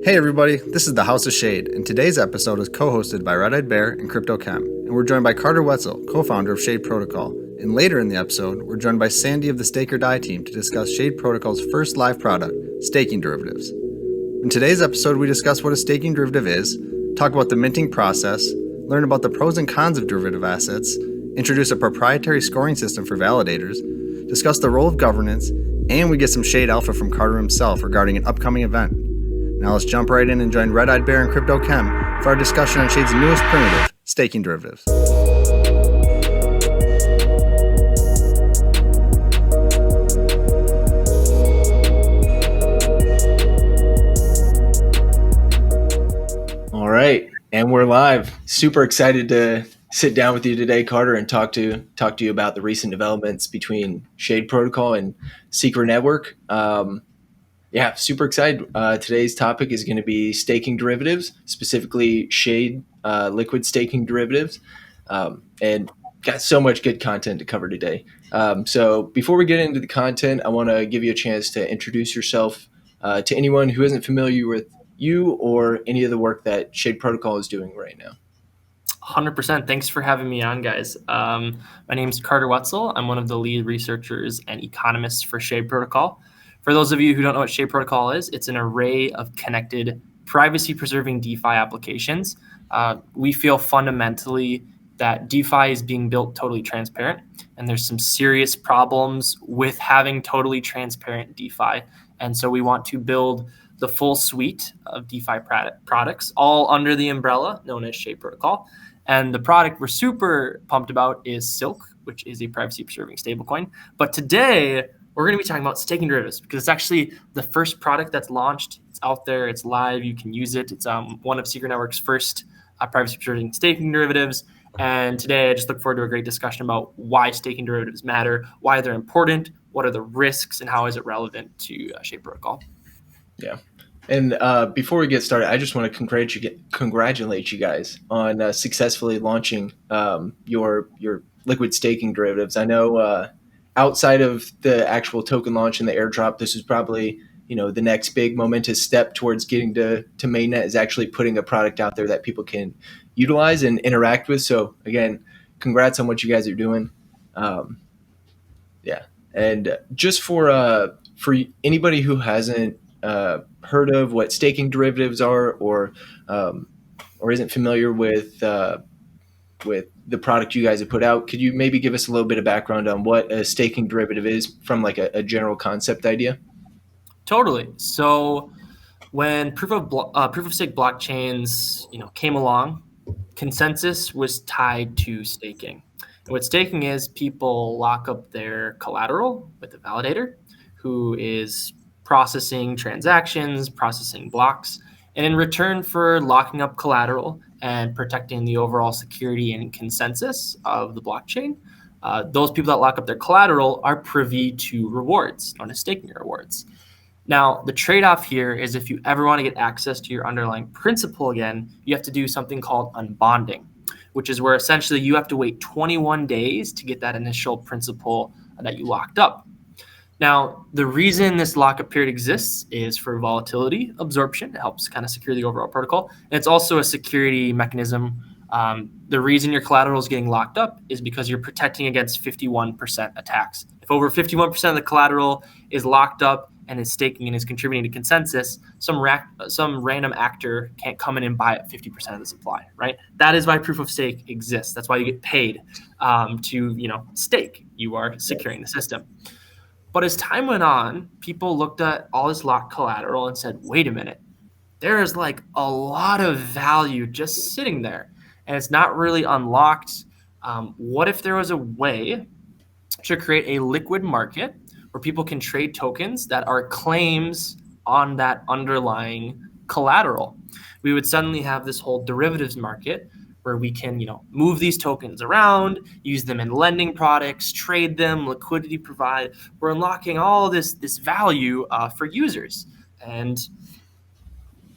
Hey everybody, this is the House of Shade, and today's episode is co-hosted by Red-Eyed Bear and CryptoChem, and we're joined by Carter Woetzel, co-founder of Shade Protocol. And later in the episode, we're joined by Sandy of the Stake or Die team to discuss Shade Protocol's first live product, staking derivatives. In today's episode, we discuss what a staking derivative is, talk about the minting process, learn about the pros and cons of derivative assets, introduce a proprietary scoring system for validators, discuss the role of governance, and we get some Shade Alpha from Carter himself regarding an upcoming event. Now let's jump right in and join Red-Eyed Bear and CryptoChem for our discussion on Shade's newest primitive, staking derivatives. All right, and we're live. Super excited to sit down with you today, Carter, and talk to you about the recent developments between Shade Protocol and Secret Network. Super excited. Today's topic is going to be staking derivatives, specifically Shade liquid staking derivatives, and got so much good content to cover today. So before we get into the content, I want to give you a chance to introduce yourself to anyone who isn't familiar with you or any of the work that Shade Protocol is doing right now. 100%. Thanks for having me on, guys. My name is Carter Woetzel. I'm one of the lead researchers and economists for Shade Protocol. For those of you who don't know what Shade Protocol is, it's an array of connected privacy-preserving DeFi applications. We feel fundamentally that DeFi is being built totally transparent, and there's some serious problems with having totally transparent DeFi. And so we want to build the full suite of DeFi products, all under the umbrella known as Shade Protocol. And the product we're super pumped about is Silk, which is a privacy-preserving stablecoin. But today, we're going to be talking about staking derivatives because it's actually the first product that's launched. It's out there. It's live. You can use it. It's one of Secret Network's first privacy-preserving staking derivatives. And today, I just look forward to a great discussion about why staking derivatives matter, why they're important, what are the risks, and how is it relevant to Shade Protocol. Yeah. And before we get started, I just want to congratulate you guys on successfully launching your liquid staking derivatives. I know outside of the actual token launch and the airdrop, this is probably the next big momentous step towards getting to mainnet is actually putting a product out there that people can utilize and interact with. So again, congrats on what you guys are doing. And just for anybody who hasn't heard of what staking derivatives are or isn't familiar with the product you guys have put out, could you maybe give us a little bit of background on what a staking derivative is from like a general concept idea? Totally. So when proof of stake blockchains came along, consensus was tied to staking. And what staking is, people lock up their collateral with a validator who is processing transactions, processing blocks, and in return for locking up collateral and protecting the overall security and consensus of the blockchain, those people that lock up their collateral are privy to rewards, known as staking rewards. Now, the trade-off here is if you ever want to get access to your underlying principal again, you have to do something called unbonding, which is where essentially you have to wait 21 days to get that initial principal that you locked up. Now, the reason this lockup period exists is for volatility absorption. It helps kind of secure the overall protocol. And it's also a security mechanism. The reason your collateral is getting locked up is because you're protecting against 51% attacks. If over 51% of the collateral is locked up and is staking and is contributing to consensus, some random actor can't come in and buy up 50% of the supply, right? That is why proof of stake exists. That's why you get paid to stake. You are securing the system. But as time went on, people looked at all this locked collateral and said, wait a minute, there is like a lot of value just sitting there and it's not really unlocked. What if there was a way to create a liquid market where people can trade tokens that are claims on that underlying collateral? We would suddenly have this whole derivatives market where we can, move these tokens around, use them in lending products, trade them, liquidity provide. We're unlocking all this value for users. And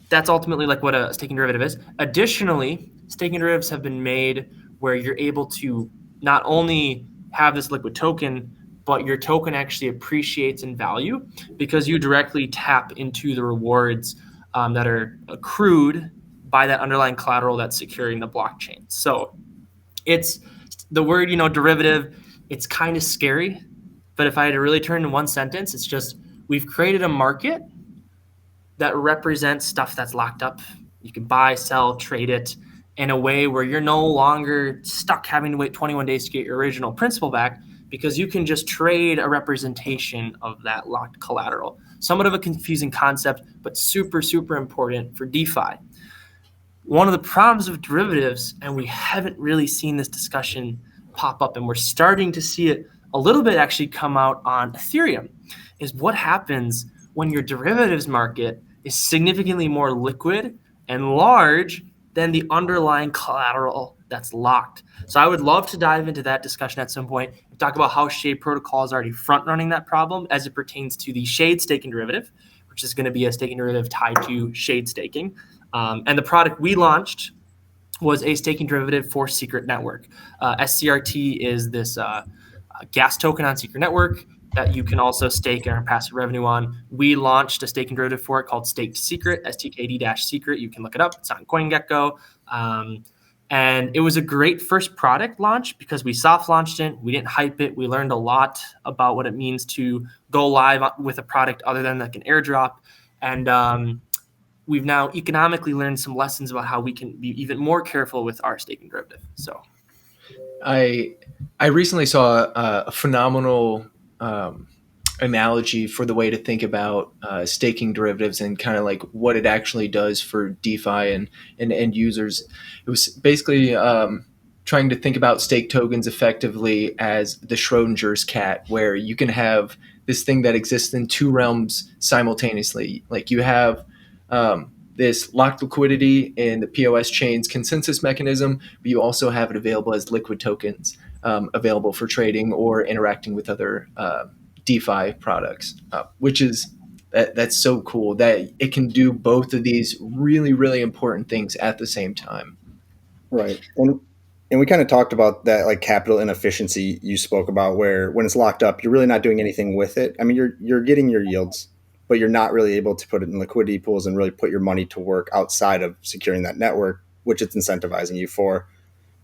that's ultimately like what a staking derivative is. Additionally, staking derivatives have been made where you're able to not only have this liquid token, but your token actually appreciates in value because you directly tap into the rewards that are accrued by that underlying collateral that's securing the blockchain. So it's the word, derivative. It's kind of scary, but if I had to really turn in one sentence, it's just we've created a market that represents stuff that's locked up. You can buy, sell, trade it in a way where you're no longer stuck having to wait 21 days to get your original principal back, because you can just trade a representation of that locked collateral. Somewhat of a confusing concept, but super, super important for DeFi. One of the problems of derivatives, and we haven't really seen this discussion pop up, and we're starting to see it a little bit actually come out on Ethereum, is what happens when your derivatives market is significantly more liquid and large than the underlying collateral that's locked. So I would love to dive into that discussion at some point and talk about how Shade Protocol is already front running that problem as it pertains to the Shade staking derivative, which is going to be a staking derivative tied to Shade staking. And the product we launched was a staking derivative for Secret Network. SCRT is this gas token on Secret Network that you can also stake and earn passive revenue on. We launched a staking derivative for it called Staked Secret, STKD-Secret. You can look it up. It's on CoinGecko. And it was a great first product launch because we soft launched it. We didn't hype it. We learned a lot about what it means to go live with a product other than like an airdrop. And we've now economically learned some lessons about how we can be even more careful with our staking derivative. So I recently saw a phenomenal analogy for the way to think about staking derivatives and kind of like what it actually does for DeFi and end users. It was basically trying to think about stake tokens effectively as the Schrodinger's cat, where you can have this thing that exists in two realms simultaneously. Like you have this locked liquidity in the POS chain's consensus mechanism, but you also have it available as liquid tokens available for trading or interacting with other DeFi products, which is that's so cool that it can do both of these really, really important things at the same time. Right. And we kind of talked about that, like capital inefficiency you spoke about, where when it's locked up, you're really not doing anything with it. I mean, you're getting your yields, but you're not really able to put it in liquidity pools and really put your money to work outside of securing that network, which it's incentivizing you for.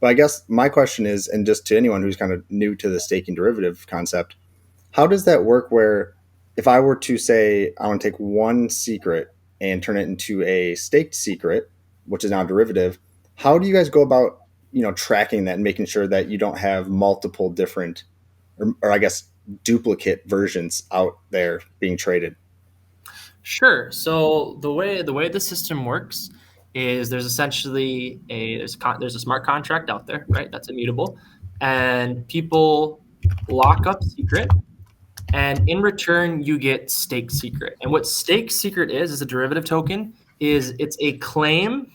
But I guess my question is, and just to anyone who's kind of new to the staking derivative concept, how does that work where if I were to say I want to take one secret and turn it into a staked secret, which is now a derivative, how do you guys go about, tracking that and making sure that you don't have multiple different or I guess duplicate versions out there being traded? sure. So the way the system works is there's essentially there's a smart contract out there, right? That's immutable, and people lock up secret, and in return you get stake secret. And what stake secret is a derivative token. It's a claim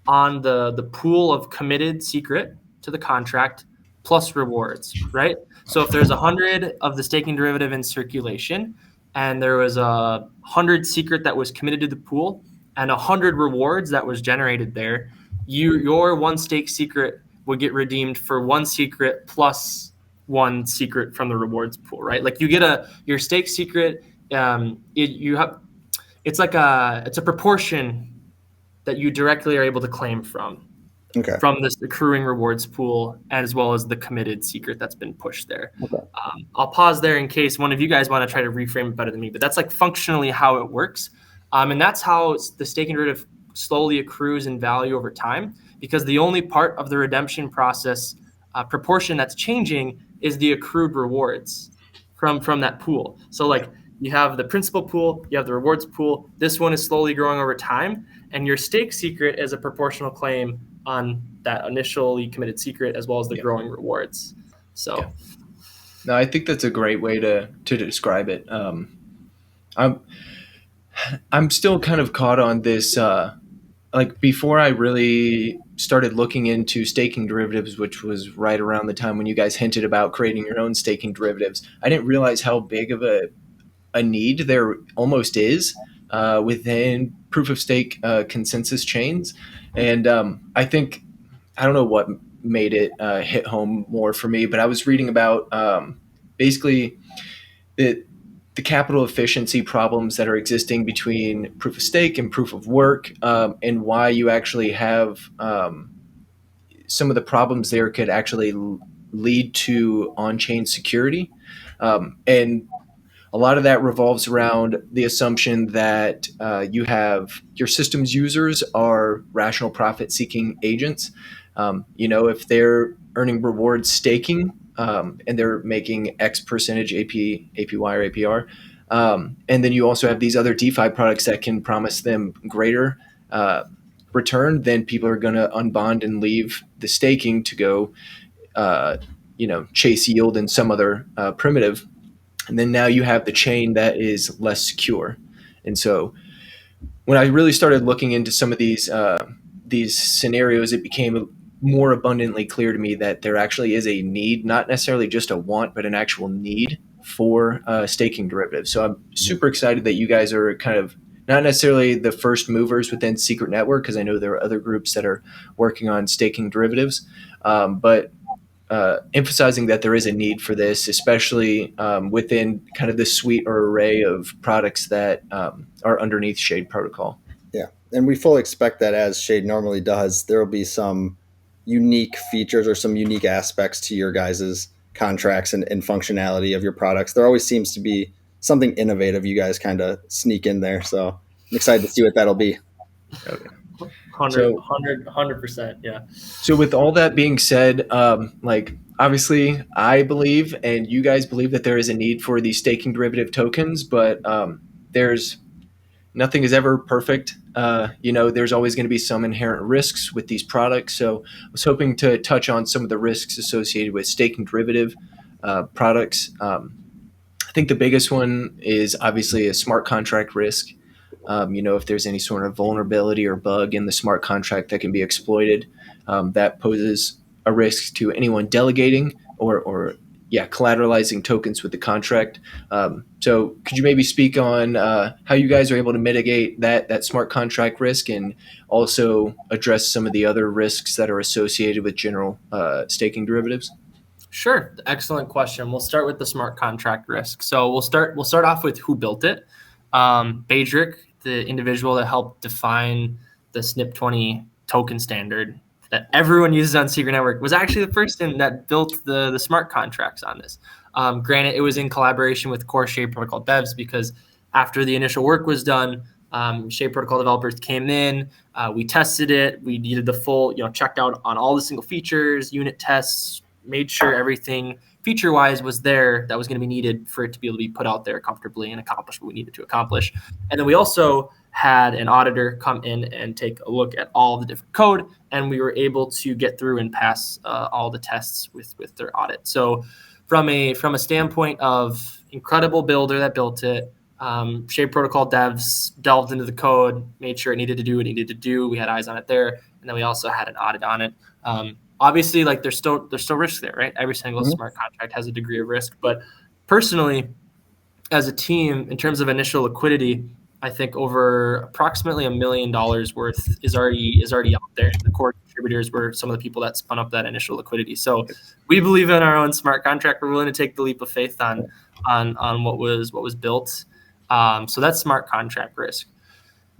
on the pool of committed secret to the contract plus rewards, right? So if there's 100 of the staking derivative in circulation and there was 100 secret that was committed to the pool and 100 rewards that was generated there, your one stake secret would get redeemed for one secret plus one secret from the rewards pool, right? Like you get your stake secret. It's a proportion that you directly are able to claim Okay. from this accruing rewards pool, as well as the committed secret that's been pushed there. Okay. I'll pause there in case one of you guys want to try to reframe it better than me, but that's like functionally how it works. And that's how the staking derivative slowly accrues in value over time, because the only part of the redemption process proportion that's changing is the accrued rewards from that pool. So like you have the principal pool, you have the rewards pool. This one is slowly growing over time, and your stake secret is a proportional claim on that initially committed secret as well as the growing rewards. So, Yeah. No, I think that's a great way to describe it. I'm still kind of caught on this. Like before I really started looking into staking derivatives, which was right around the time when you guys hinted about creating your own staking derivatives, I didn't realize how big of a need there almost is within proof of stake consensus chains. And I think, I don't know what made it hit home more for me, but I was reading about basically it the capital efficiency problems that are existing between proof of stake and proof of work, and why you actually have some of the problems there could actually lead to on-chain security. And a lot of that revolves around the assumption that you have your system's users are rational profit-seeking agents. If they're earning rewards staking, and they're making X percentage APY or APR, and then you also have these other DeFi products that can promise them greater return, then people are going to unbond and leave the staking to go, chase yield in some other primitive. And then now you have the chain that is less secure. And so when I really started looking into some of these scenarios, it became more abundantly clear to me that there actually is a need, not necessarily just a want, but an actual need for staking derivatives. So I'm super excited that you guys are kind of not necessarily the first movers within Secret Network, because I know there are other groups that are working on staking derivatives, but emphasizing that there is a need for this, especially within kind of the suite or array of products that are underneath Shade Protocol. Yeah, and we fully expect that, as Shade normally does, there will be some unique features or some unique aspects to your guys' contracts and functionality of your products. There always seems to be something innovative you guys kind of sneak in there. So I'm excited to see what that'll be. Okay. 100%. Yeah. So with all that being said, obviously I believe, and you guys believe, that there is a need for these staking derivative tokens, but there's nothing is ever perfect. There's always going to be some inherent risks with these products. So I was hoping to touch on some of the risks associated with staking derivative products. I think the biggest one is obviously a smart contract risk. If there's any sort of vulnerability or bug in the smart contract that can be exploited, that poses a risk to anyone delegating or collateralizing tokens with the contract. So could you maybe speak on how you guys are able to mitigate that smart contract risk, and also address some of the other risks that are associated with general staking derivatives? Sure. Excellent question. We'll start with the smart contract risk. So we'll start off with who built it. Badrick, the individual that helped define the SNP20 token standard that everyone uses on Secret Network, was actually the person that built the smart contracts on this. Granted, it was in collaboration with core Shade Protocol devs, because after the initial work was done, Shade Protocol developers came in, we tested it, we needed the full, checked out on all the single features, unit tests, made sure everything feature-wise was there that was going to be needed for it to be able to be put out there comfortably and accomplish what we needed to accomplish. And then we also had an auditor come in and take a look at all the different code, and we were able to get through and pass all the tests with their audit. So from a standpoint of incredible builder that built it, Shade Protocol devs delved into the code, made sure it needed to do what it needed to do. We had eyes on it there, and then we also had an audit on it. Obviously, there's still risks there, right? Every single smart contract has a degree of risk. But personally, as a team, in terms of initial liquidity, I think over approximately $1 million worth is already out there. The core contributors were some of the people that spun up that initial liquidity. So we believe in our own smart contract. We're willing to take the leap of faith on what was built. So that's smart contract risk.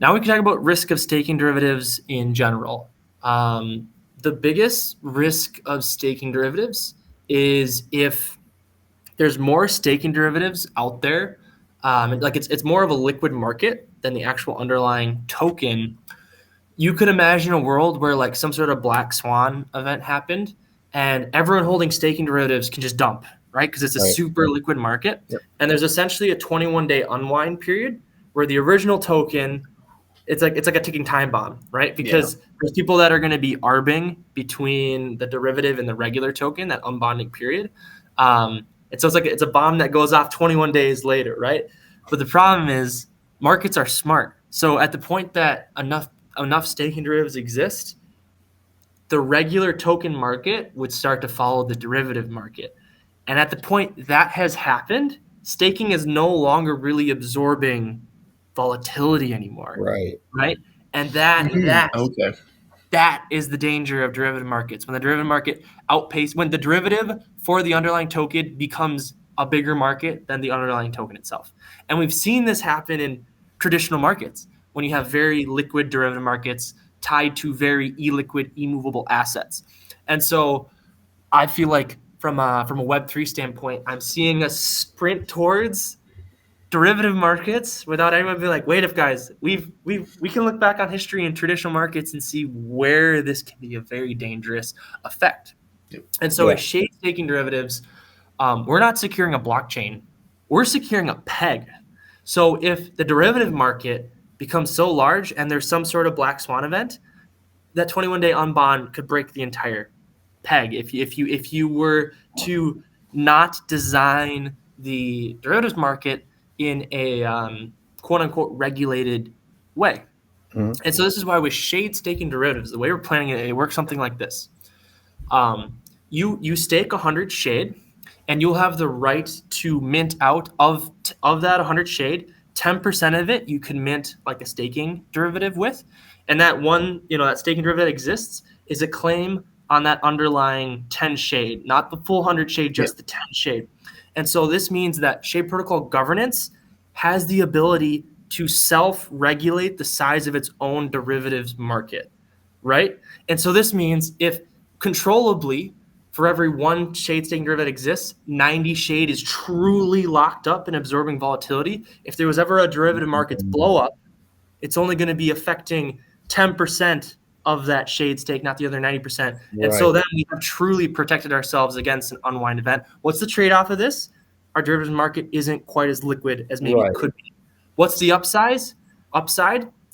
Now we can talk about risk of staking derivatives in general. The biggest risk of staking derivatives is if there's more staking derivatives out there, it's more of a liquid market than the actual underlying token. You could imagine a world where some sort of black swan event happened and everyone holding staking derivatives can just dump, right? Because it's a super liquid market. Yep. And there's essentially a 21-day unwind period where the original token, it's like a ticking time bomb, right? Because there's people that are going to be arbing between the derivative and the regular token, that unbonding period. And so it's a bomb that goes off 21 days later, right? But the problem is markets are smart. So at the point that enough staking derivatives exist, the regular token market would start to follow the derivative market. And at the point that has happened, staking is no longer really absorbing volatility anymore. Right. And that is the danger of derivative markets. When the derivative market when the derivative for the underlying token becomes a bigger market than the underlying token itself. And we've seen this happen in traditional markets when you have very liquid derivative markets tied to very illiquid, immovable assets. And so I feel like from a Web3 standpoint, I'm seeing a sprint towards derivative markets without anyone being like, wait, if guys, we can look back on history in traditional markets and see where this can be a very dangerous effect. And so in shade staking derivatives, we're not securing a blockchain, we're securing a peg. So if the derivative market becomes so large and there's some sort of black swan event, that 21-day unbond could break the entire peg. If you were to not design the derivatives market in a quote unquote regulated way. Mm-hmm. And so this is why with shade staking derivatives, the way we're planning it, it works something like this. You stake 100 shade, and you'll have the right to mint out of that 100 shade. 10% of it you can mint like a staking derivative with, and that one, that staking derivative exists is a claim on that underlying 10 shade, not the full 100 shade, just the 10 shade. And so this means that Shade Protocol governance has the ability to self-regulate the size of its own derivatives market, right? And so this means if controllably for every one shade staking derivative that exists, 90 shade is truly locked up and absorbing volatility. If there was ever a derivative market's blow up, it's only going to be affecting 10% of that shade stake, not the other 90%. Right. And so then we have truly protected ourselves against an unwind event. What's the trade-off of this? Our derivatives market isn't quite as liquid as maybe it could be. What's the upside?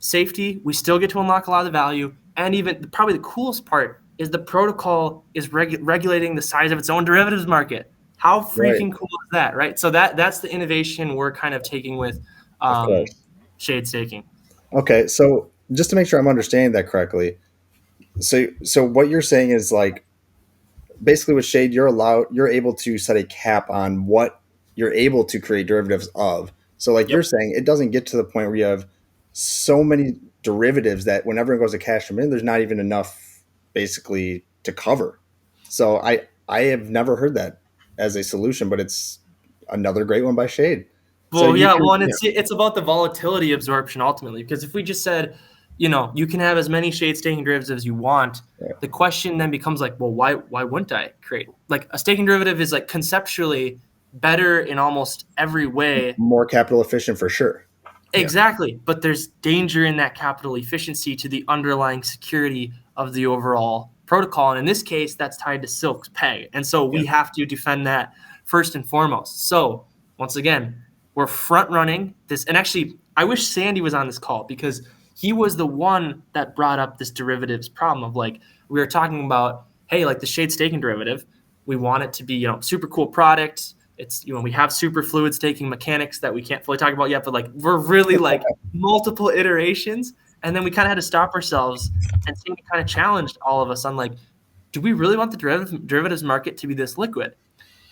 Safety. We still get to unlock a lot of the value. And even probably the coolest part is the protocol is regulating the size of its own derivatives market. How freaking cool is that, right? So that's the innovation we're kind of taking with shade staking. Okay, so just to make sure I'm understanding that correctly, so what you're saying is like basically with shade you're able to set a cap on what you're able to create derivatives of. So like you're saying, it doesn't get to the point where you have so many derivatives that whenever it goes to cash them in, there's not even enough basically to cover. So I have never heard that as a solution, but it's another great one by Shade. Well, and it's about the volatility absorption ultimately, because if we just said, you can have as many shade staking derivatives as you want, the question then becomes like, well, why wouldn't I create? Like a staking derivative is like conceptually better in almost every way. More capital efficient for sure. Exactly. Yeah. But there's danger in that capital efficiency to the underlying security of the overall protocol. And in this case, that's tied to Silk's peg. And so we have to defend that first and foremost. So once again, we're front running this. And actually, I wish Sandy was on this call because he was the one that brought up this derivatives problem of like, we were talking about, hey, like the shade staking derivative, we want it to be, super cool product. It's, we have super fluid staking mechanics that we can't fully talk about yet, but like, we're really like multiple iterations. And then we kind of had to stop ourselves, and Sandy kind of challenged all of us on like, do we really want the derivatives market to be this liquid?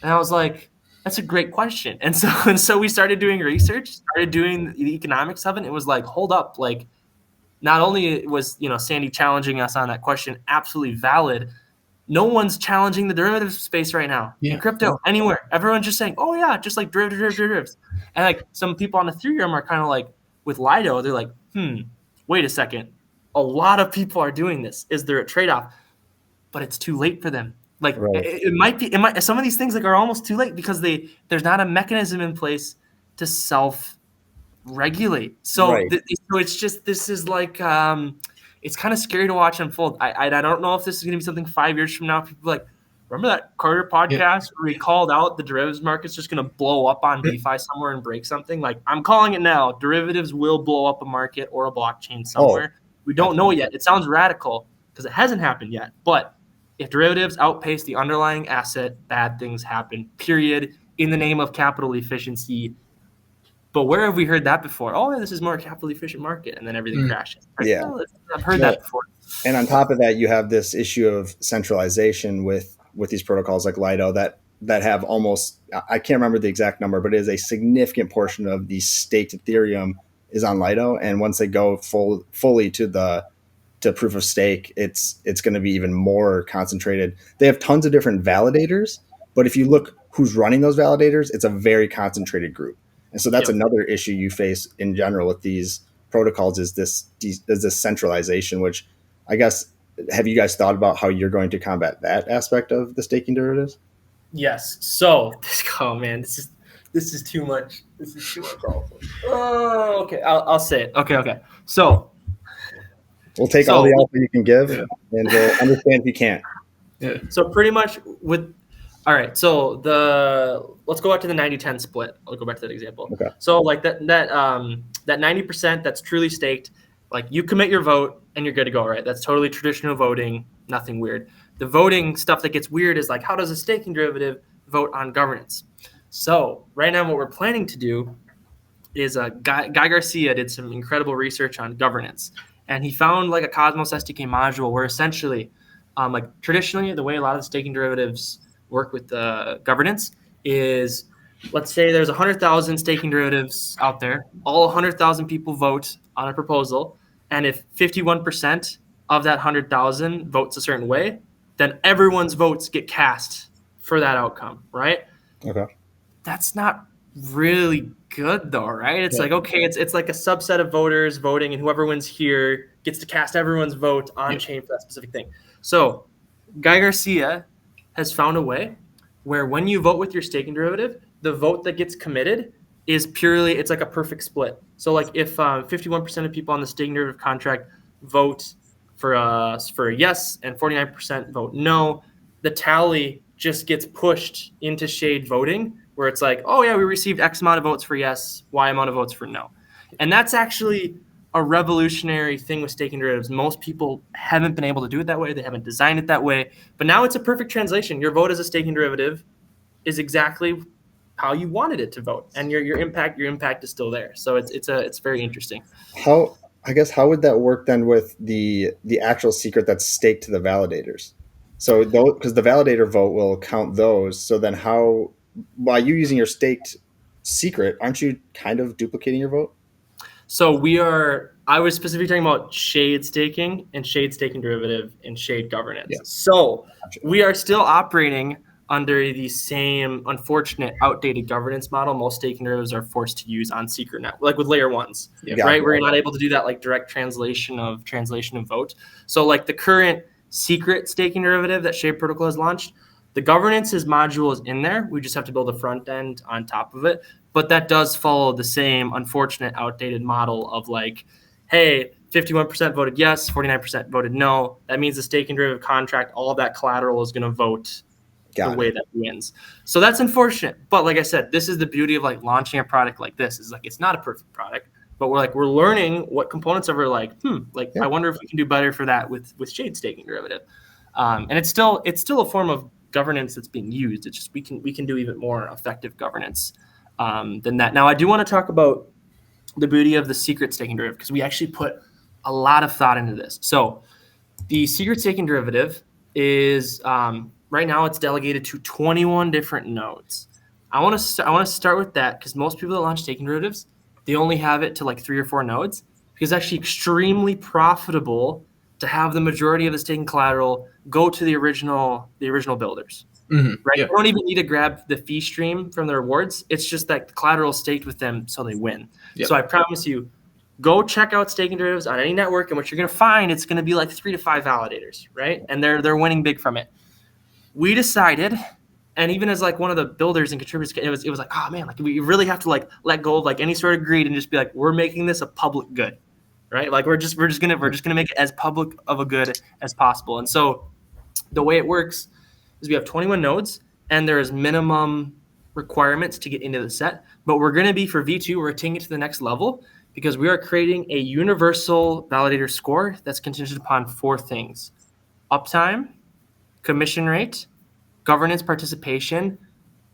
And I was like, that's a great question. And so we started doing research, started doing the economics of it. And it was like, hold up, like not only was, Sandy challenging us on that question, absolutely valid. No one's challenging the derivatives space right now in crypto anywhere. Everyone's just saying, oh yeah, just like derivatives. And like some people on Ethereum are kind of like with Lido, they're like, wait a second. A lot of people are doing this. Is there a trade-off? But it's too late for them. Like it might be. Some of these things like are almost too late because there's not a mechanism in place to self-regulate. So so it's just this is like it's kind of scary to watch unfold. I don't know if this is going to be something 5 years from now. People are like, remember that Carter podcast where he called out the derivatives market's just going to blow up on DeFi somewhere and break something? Like I'm calling it now. Derivatives will blow up a market or a blockchain somewhere. We don't know yet. It sounds radical because it hasn't happened yet, but if derivatives outpace the underlying asset, bad things happen, period, in the name of capital efficiency. But where have we heard that before? Oh, this is more capital efficient market, and then everything crashes. Like, I've heard that before. And on top of that, you have this issue of centralization with these protocols like Lido that have almost, I can't remember the exact number, but it is a significant portion of the staked Ethereum is on Lido. And once they go fully to proof of stake, it's going to be even more concentrated. They have tons of different validators, but if you look who's running those validators, it's a very concentrated group. And so that's another issue you face in general with these protocols is this centralization, which I guess, have you guys thought about how you're going to combat that aspect of the staking derivatives? Yes. So oh man, this is too much. This is too much. Oh, okay. I'll say it. Okay. So we'll take all the alpha you can give, and we'll understand if you can't. Yeah. So pretty much all right. So let's go back to the 90-10 split. I'll go back to that example. Okay. So like that 90% that's truly staked, like you commit your vote and you're good to go, right? That's totally traditional voting, nothing weird. The voting stuff that gets weird is like, how does a staking derivative vote on governance? So right now what we're planning to do is Guy Garcia did some incredible research on governance. And he found like a Cosmos SDK module where essentially, like traditionally, the way a lot of the staking derivatives work with the governance is, let's say there's 100,000 staking derivatives out there. All 100,000 people vote on a proposal. And if 51% of that 100,000 votes a certain way, then everyone's votes get cast for that outcome, right? Okay. That's not really good though, right? It's like, okay, it's like a subset of voters voting, and whoever wins here gets to cast everyone's vote on chain for that specific thing. So Guy Garcia has found a way where when you vote with your staking derivative, the vote that gets committed is purely, it's like a perfect split. So like if 51% of people on the staking derivative contract vote for a yes and 49% vote no, the tally just gets pushed into Shade voting, where it's like, oh yeah, we received X amount of votes for yes, Y amount of votes for no. And that's actually a revolutionary thing with staking derivatives. Most people haven't been able to do it that way. They haven't designed it that way. But now it's a perfect translation. Your vote as a staking derivative is exactly how you wanted it to vote, and your impact is still there. So it's very interesting. How would that work then with the actual secret that's staked to the validators? So because the validator vote will count those. So then how, by you using your staked secret, aren't you kind of duplicating your vote? So I was specifically talking about Shade staking and Shade staking derivative and Shade governance. Yeah. So we are still operating under the same unfortunate outdated governance model most staking derivatives are forced to use on secret network, like with layer ones, right? Where you're not able to do that like direct translation of vote. So like the current secret staking derivative that Shade Protocol has launched, the governance module is in there. We just have to build a front end on top of it. But that does follow the same unfortunate outdated model of like, hey, 51% voted yes, 49% voted no. That means the staking derivative contract, all of that collateral is going to vote the way that wins. So that's unfortunate. But like I said, this is the beauty of like launching a product like this, is like, it's not a perfect product, but we're learning what components of it are like, I wonder if we can do better for that with Shade staking derivative. And it's still a form of governance that's being used. It's just we can do even more effective governance than that. Now I do want to talk about the beauty of the secret staking derivative, because we actually put a lot of thought into this. So the secret staking derivative is right now it's delegated to 21 different nodes. I want to start with that, because most people that launch staking derivatives, they only have it to like 3 or 4 nodes, because it's actually extremely profitable to have the majority of the staking collateral go to the original builders. Mm-hmm. Right? Yeah. They don't even need to grab the fee stream from the rewards. It's just that the collateral is staked with them, so they win. Yep. So I promise you, go check out staking derivatives on any network, and what you're going to find, it's going to be like 3 to 5 validators, right? And they're winning big from it. We decided, and even as like one of the builders and contributors, it was like, oh man, like we really have to like let go of like any sort of greed and just be like, we're making this a public good, right? Like we're just gonna make it as public of a good as possible. And so the way it works is we have 21 nodes, and there's minimum requirements to get into the set. But we're going to be, for V2, we're taking it to the next level, because we are creating a universal validator score that's contingent upon 4 things: uptime, commission rate, governance participation,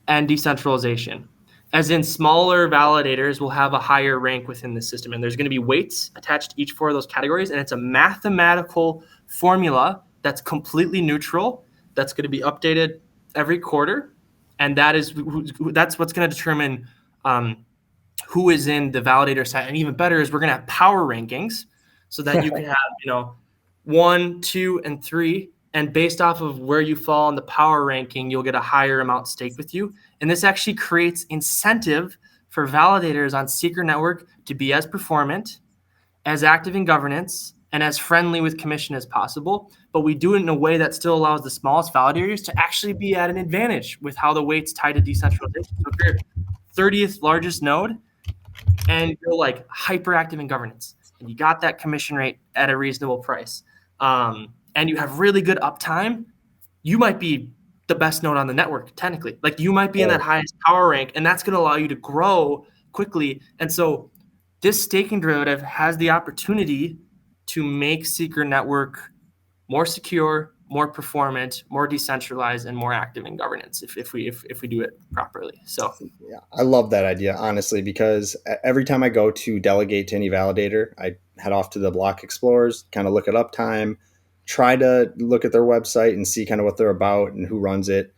and decentralization. As in, smaller validators will have a higher rank within the system, and there's going to be weights attached to each 4 of those categories, and it's a mathematical formula that's completely neutral, that's going to be updated every quarter, and that's what's going to determine who is in the validator set. And even better is we're going to have power rankings, so that you can have 1, 2, and 3, And based off of where you fall in the power ranking, you'll get a higher amount staked with you. And this actually creates incentive for validators on Secret Network to be as performant, as active in governance, and as friendly with commission as possible. But we do it in a way that still allows the smallest validators to actually be at an advantage with how the weight's tied to decentralization. So if you're 30th largest node and you're like hyper active in governance and you got that commission rate at a reasonable price, and you have really good uptime, you might be the best node on the network technically. Like you might be in that highest power rank, and that's going to allow you to grow quickly. And so this staking derivative has the opportunity to make Secret Network more secure, more performant, more decentralized, and more active in governance if we do it properly. So yeah, I love that idea, honestly, because every time I go to delegate to any validator, I head off to the block explorers, kind of look at uptime, try to look at their website and see kind of what they're about and who runs it.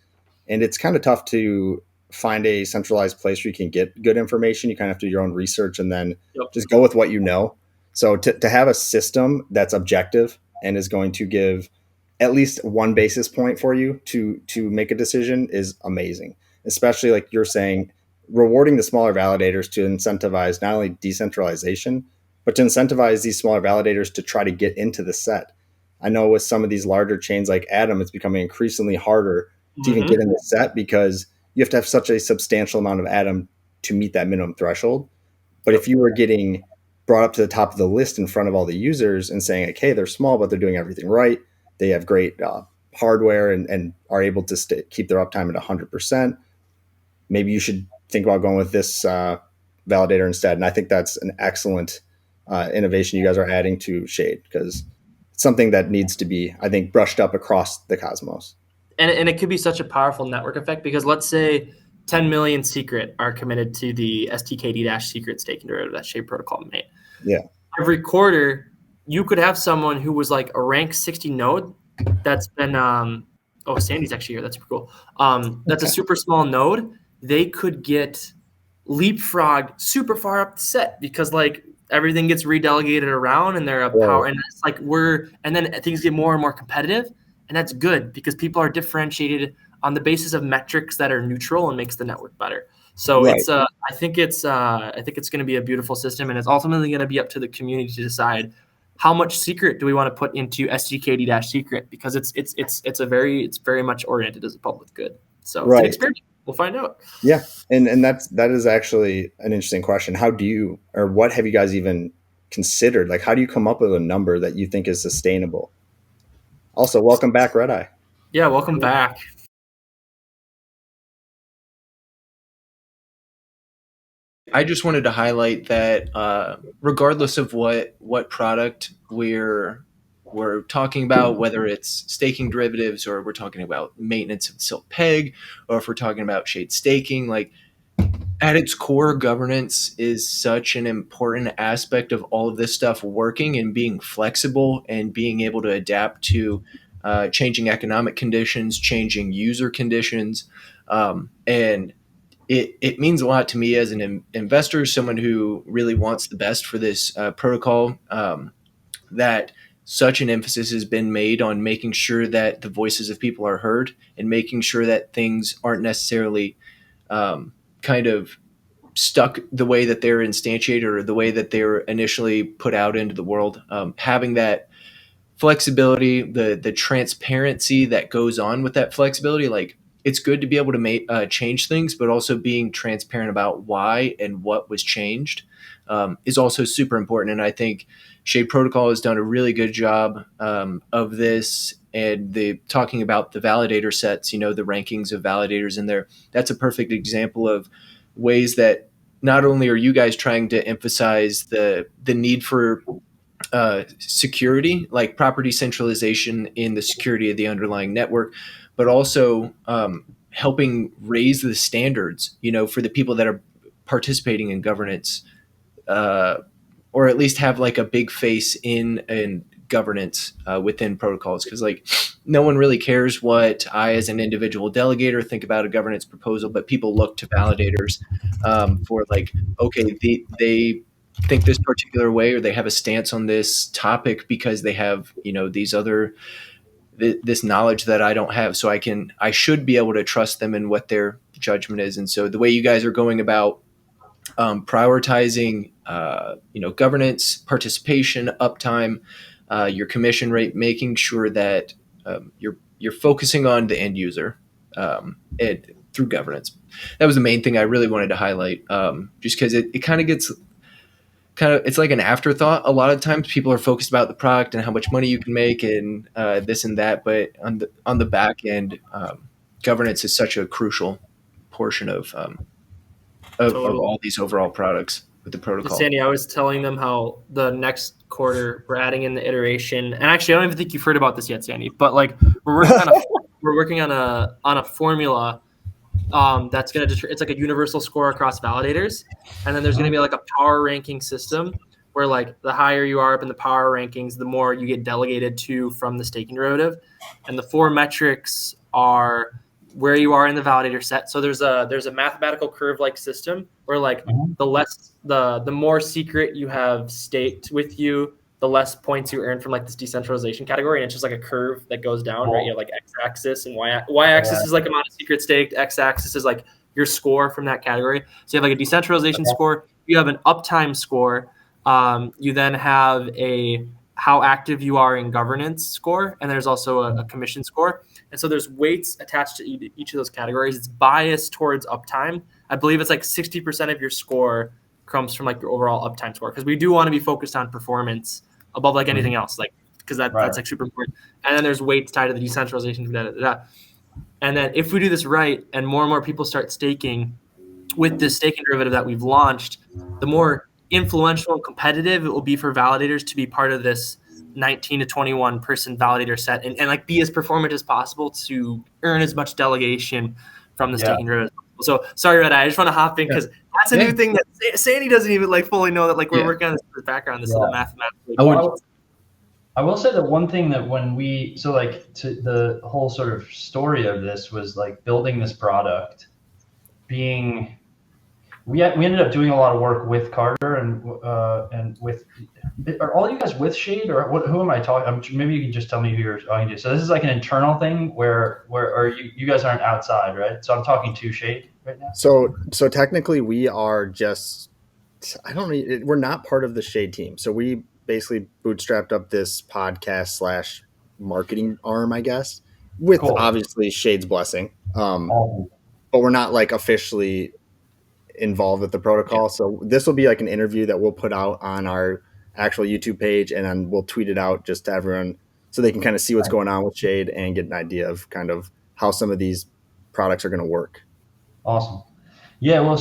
And it's kind of tough to find a centralized place where you can get good information. You kind of have to do your own research and then just go with what you know. So to have a system that's objective and is going to give at least one basis point for you to make a decision is amazing. Especially like you're saying, rewarding the smaller validators to incentivize not only decentralization, but to incentivize these smaller validators to try to get into the set. I know with some of these larger chains like Atom, it's becoming increasingly harder to even get in the set because you have to have such a substantial amount of Atom to meet that minimum threshold. But if you were getting brought up to the top of the list in front of all the users and saying, like, hey, they're small, but they're doing everything right. They have great hardware and are able to keep their uptime at 100%. Maybe you should think about going with this validator instead. And I think that's an excellent innovation you guys are adding to Shade because it's something that needs to be, I think, brushed up across the cosmos. And it could be such a powerful network effect because let's say 10 million secret are committed to the STKD-secret staking derivative that Shade Protocol made. Yeah. Every quarter, you could have someone who was like a rank 60 node that's been Sandy's actually here. That's super cool. That's a super small node. They could get leapfrogged super far up the set because like everything gets redelegated around and they're a power and it's like and then things get more and more competitive. And that's good because people are differentiated on the basis of metrics that are neutral and makes the network better. So it's I think it's going to be a beautiful system, and it's ultimately going to be up to the community to decide how much secret do we want to put into SGKD-secret because it's very much oriented as a public good. So it's an experiment. We'll find out. Yeah, and that is actually an interesting question. How do you or what have you guys even considered? Like, how do you come up with a number that you think is sustainable? Also, welcome back, Red Eye. Yeah, welcome back. I just wanted to highlight that regardless of what product we're talking about, whether it's staking derivatives or we're talking about maintenance of Silk Peg, or if we're talking about Shade staking, like at its core, governance is such an important aspect of all of this stuff working and being flexible and being able to adapt to changing economic conditions, changing user conditions, and it means a lot to me as an investor, someone who really wants the best for this protocol, that such an emphasis has been made on making sure that the voices of people are heard and making sure that things aren't necessarily kind of stuck the way that they're instantiated or the way that they were initially put out into the world. Having that flexibility, the transparency that goes on with that flexibility, like it's good to be able to change things, but also being transparent about why and what was changed is also super important. And I think Shade Protocol has done a really good job of this. And talking about the validator sets, the rankings of validators in there, that's a perfect example of ways that not only are you guys trying to emphasize the need for security, like proper decentralization in the security of the underlying network, but also helping raise the standards, for the people that are participating in governance, or at least have like a big face in governance within protocols. Because like no one really cares what I as an individual delegator think about a governance proposal, but people look to validators for like, okay, they think this particular way or they have a stance on this topic because they have these other this knowledge that I don't have. So I should be able to trust them in what their judgment is. And so the way you guys are going about prioritizing, governance, participation, uptime, your commission rate, making sure that you're focusing on the end user through governance. That was the main thing I really wanted to highlight, just because it kind of gets it's like an afterthought. A lot of times people are focused about the product and how much money you can make and this and that, but on the back end, governance is such a crucial portion of all these overall products with the protocol. Sandy, I was telling them how the next quarter we're adding in the iteration, and actually I don't even think you've heard about this yet, Sandy, but like we're working on a formula that's going to it's like a universal score across validators, and then there's going to be like a power ranking system where like the higher you are up in the power rankings, the more you get delegated to from the staking derivative, and the 4 metrics are where you are in the validator set. So there's a mathematical curve like system where like the more secret you have staked with you, the less points you earn from like this decentralization category. And it's just like a curve that goes down, right? You have like x-axis and y-axis is like amount of secret staked. X-axis is like your score from that category. So you have like a decentralization score. You have an uptime score. You then have a how active you are in governance score. And there's also a commission score. And so there's weights attached to each of those categories. It's biased towards uptime. I believe it's like 60% of your score comes from like your overall uptime score, because we do want to be focused on performance above like anything else, like because that's like super important. And then there's weights tied to the decentralization. And then if we do this right and more people start staking with this staking derivative that we've launched, the more influential and competitive it will be for validators to be part of this 19 to 21 person validator set and like be as performant as possible to earn as much delegation from the staking derivative. So sorry, Red Eye, I just want to hop in because that's a new thing that Sandy doesn't even like fully know that like we're working on this in the background. This is a mathematically. I will say that one thing that the whole sort of story of this was like building this product, we ended up doing a lot of work with Carter and with. Are all you guys with Shade or who am I talking? Maybe you can just tell me who you're talking to. So this is like an internal thing where you guys aren't outside, right? So I'm talking to Shade right now. So technically we are just, we're not part of the Shade team. So we basically bootstrapped up this podcast / marketing arm, I guess, with obviously Shade's blessing. But we're not like officially involved with the protocol. So this will be like an interview that we'll put out on our actual YouTube page, and then we'll tweet it out just to everyone so they can kind of see what's going on with Shade and get an idea of kind of how some of these products are going to work. Awesome. Yeah. Well,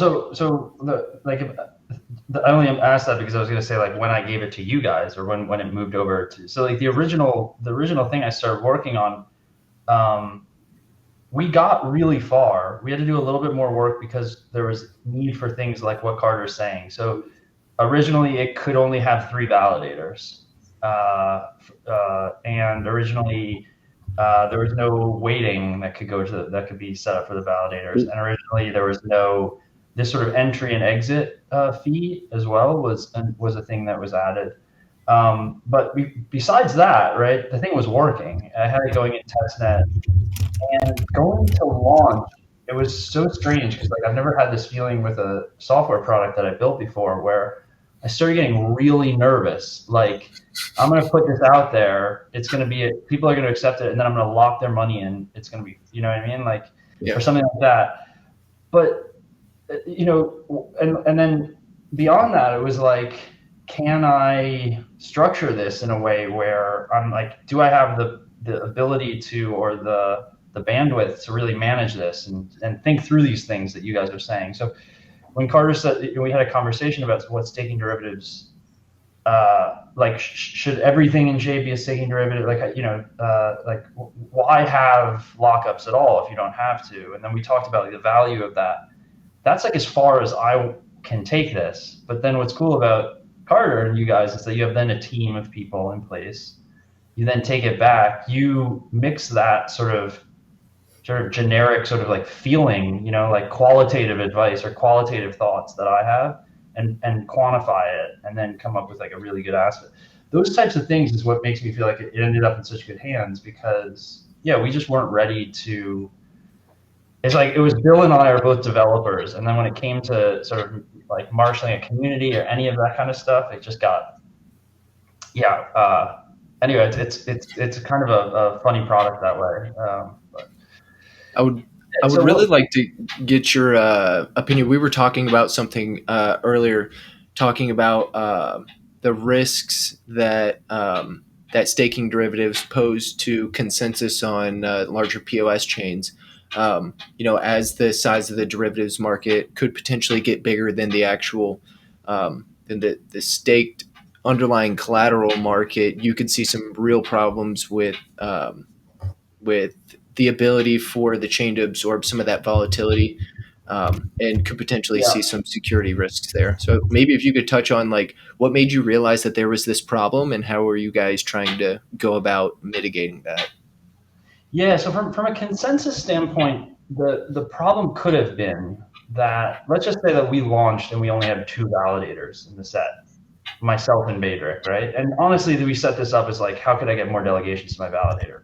I only asked that because I was going to say like when I gave it to you guys or when it moved over to, so like the original thing I started working on, we got really far. We had to do a little bit more work because there was need for things like what Carter's saying. So originally it could only have 3 validators. And originally there was no weighting that could be set up for the validators. And originally there was no, this sort of entry and exit fee as well was a thing that was added. But besides that, right, the thing was working. I had it going in testnet. And going to launch, it was so strange because like I've never had this feeling with a software product that I built before where I started getting really nervous. Like I'm going to put this out there. It's going to be, people are going to accept it. And then I'm going to lock their money in. It's going to be, you know what I mean? Like, or something like that. But, and then beyond that, it was like, can I structure this in a way where I'm like, do I have the ability to, or the bandwidth to really manage this and think through these things that you guys are saying. So when Carter said, we had a conversation about what staking derivatives, like should everything in Shade be a staking derivative? Like, like why have lockups at all if you don't have to? And then we talked about the value of that. That's like as far as I can take this. But then what's cool about Carter and you guys is that you have then a team of people in place. You then take it back, you mix that sort of generic sort of like feeling, like qualitative advice or qualitative thoughts that I have and quantify it and then come up with like a really good aspect. those types of things is what makes me feel like it ended up in such good hands, because we just weren't ready to. It's like it was Bill and I are both developers, and then when it came to sort of like marshaling a community or any of that kind of stuff, it just got anyway, it's kind of a funny product that way. But I would really like to get your opinion. We were talking about something earlier, talking about the risks that that staking derivatives pose to consensus on larger POS chains. As the size of the derivatives market could potentially get bigger than the actual than the staked underlying collateral market, you could see some real problems with the ability for the chain to absorb some of that volatility, and could potentially see some security risks there. So maybe if you could touch on like what made you realize that there was this problem, and how are you guys trying to go about mitigating that? Yeah, so from a consensus standpoint, the problem could have been that, let's just say that we launched and we only had 2 validators in the set, myself and Badrick, right? And honestly, we set this up as like, how could I get more delegations to my validator?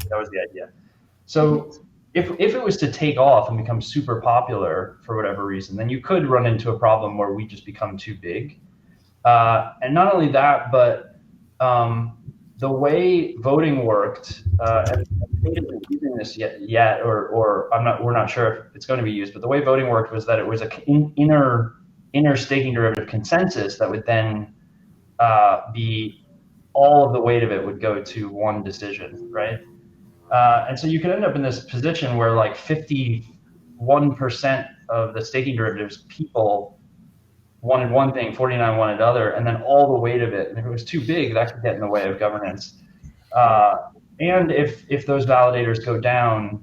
That was the idea. So if it was to take off and become super popular for whatever reason, then you could run into a problem where we just become too big. And not only that, but the way voting worked, and I isn't using this yet, or we're not sure if it's going to be used, but the way voting worked was that it was an inner staking derivative consensus that would then be all of the weight of it would go to one decision, right? And so you could end up in this position where like 51% of the staking derivatives people wanted one thing, 49 wanted other, and then all the weight of it. And if it was too big, that could get in the way of governance. And if those validators go down,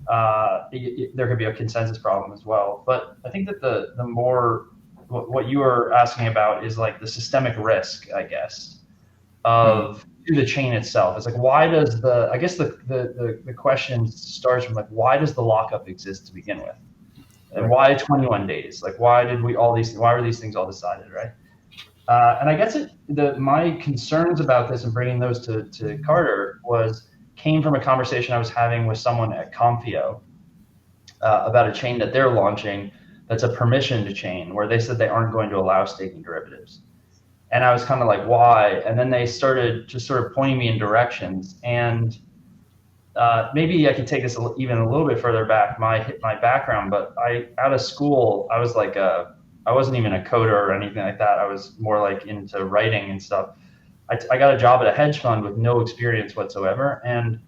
there could be a consensus problem as well. But I think that the more what you were asking about is like the systemic risk, I guess, of to the chain itself. It's like, why does the question starts from like, why does the lockup exist to begin with? And why 21 days? Like, why were these things all decided, right? And I guess my concerns about this and bringing those to Carter came from a conversation I was having with someone at Confio about a chain that they're launching that's a permissioned chain, where they said they aren't going to allow staking derivatives. And I was kind of like, why? And then they started just sort of pointing me in directions. And maybe I could take this even a little bit further back, my background. But out of school, I was like I wasn't even a coder or anything like that. I was more like into writing and stuff. I got a job at a hedge fund with no experience whatsoever. And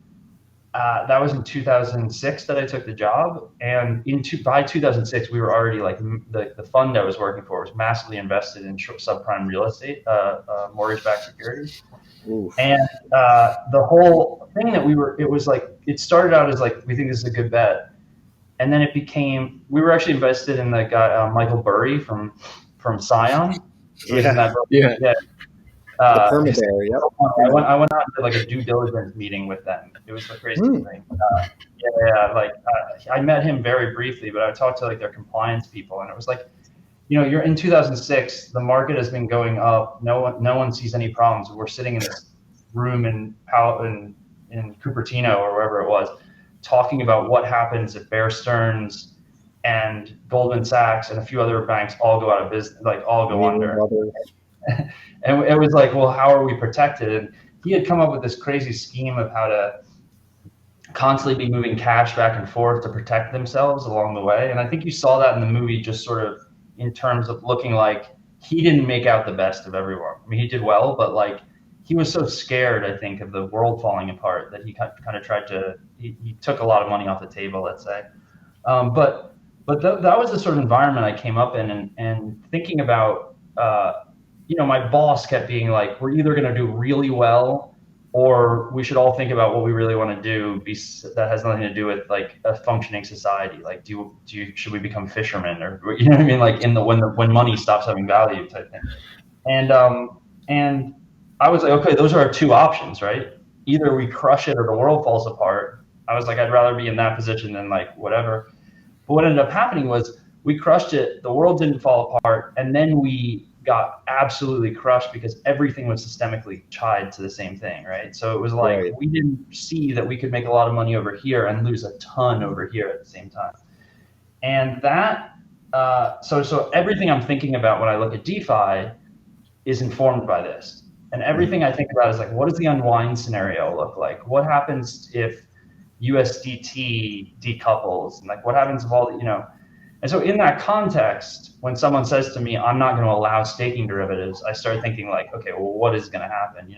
that was in 2006 that I took the job. And by 2006, we were already like the fund I was working for was massively invested in subprime real estate, mortgage-backed securities. Oof. And the whole thing it started out as like, we think this is a good bet. And then it became, we were actually invested in the guy, Michael Burry from Scion. Yeah. The Permabear, yep. I went out to like a due diligence meeting with them. It was the craziest thing. I met him very briefly, but I talked to like their compliance people, and it was like, you're in 2006. The market has been going up. No one sees any problems. We're sitting in this room in Cupertino or wherever it was, talking about what happens if Bear Stearns and Goldman Sachs and a few other banks all go out of business, like all go under. And it was like, well, how are we protected? And he had come up with this crazy scheme of how to constantly be moving cash back and forth to protect themselves along the way. And I think you saw that in the movie, just sort of in terms of looking like he didn't make out the best of everyone. I mean, he did well, but like he was so scared, I think, of the world falling apart that he kind of tried to, he took a lot of money off the table, let's say. But that was the sort of environment I came up in, and thinking about, my boss kept being like, we're either going to do really well, or we should all think about what we really want to do. That has nothing to do with like a functioning society. Like, should we become fishermen, or you know what I mean? Like when money stops having value type thing. And I was like, okay, those are our two options, right? Either we crush it or the world falls apart. I was like, I'd rather be in that position than like whatever. But what ended up happening was we crushed it. The world didn't fall apart, and then we got absolutely crushed because everything was systemically tied to the same thing, right? So it was like we didn't see that we could make a lot of money over here and lose a ton over here at the same time. And that, so everything I'm thinking about when I look at DeFi is informed by this. And everything I think about is like, what does the unwind scenario look like? What happens if USDT decouples? And like, what happens if all, and so in that context, when someone says to me, I'm not going to allow staking derivatives, I start thinking like, okay, well, what is going to happen,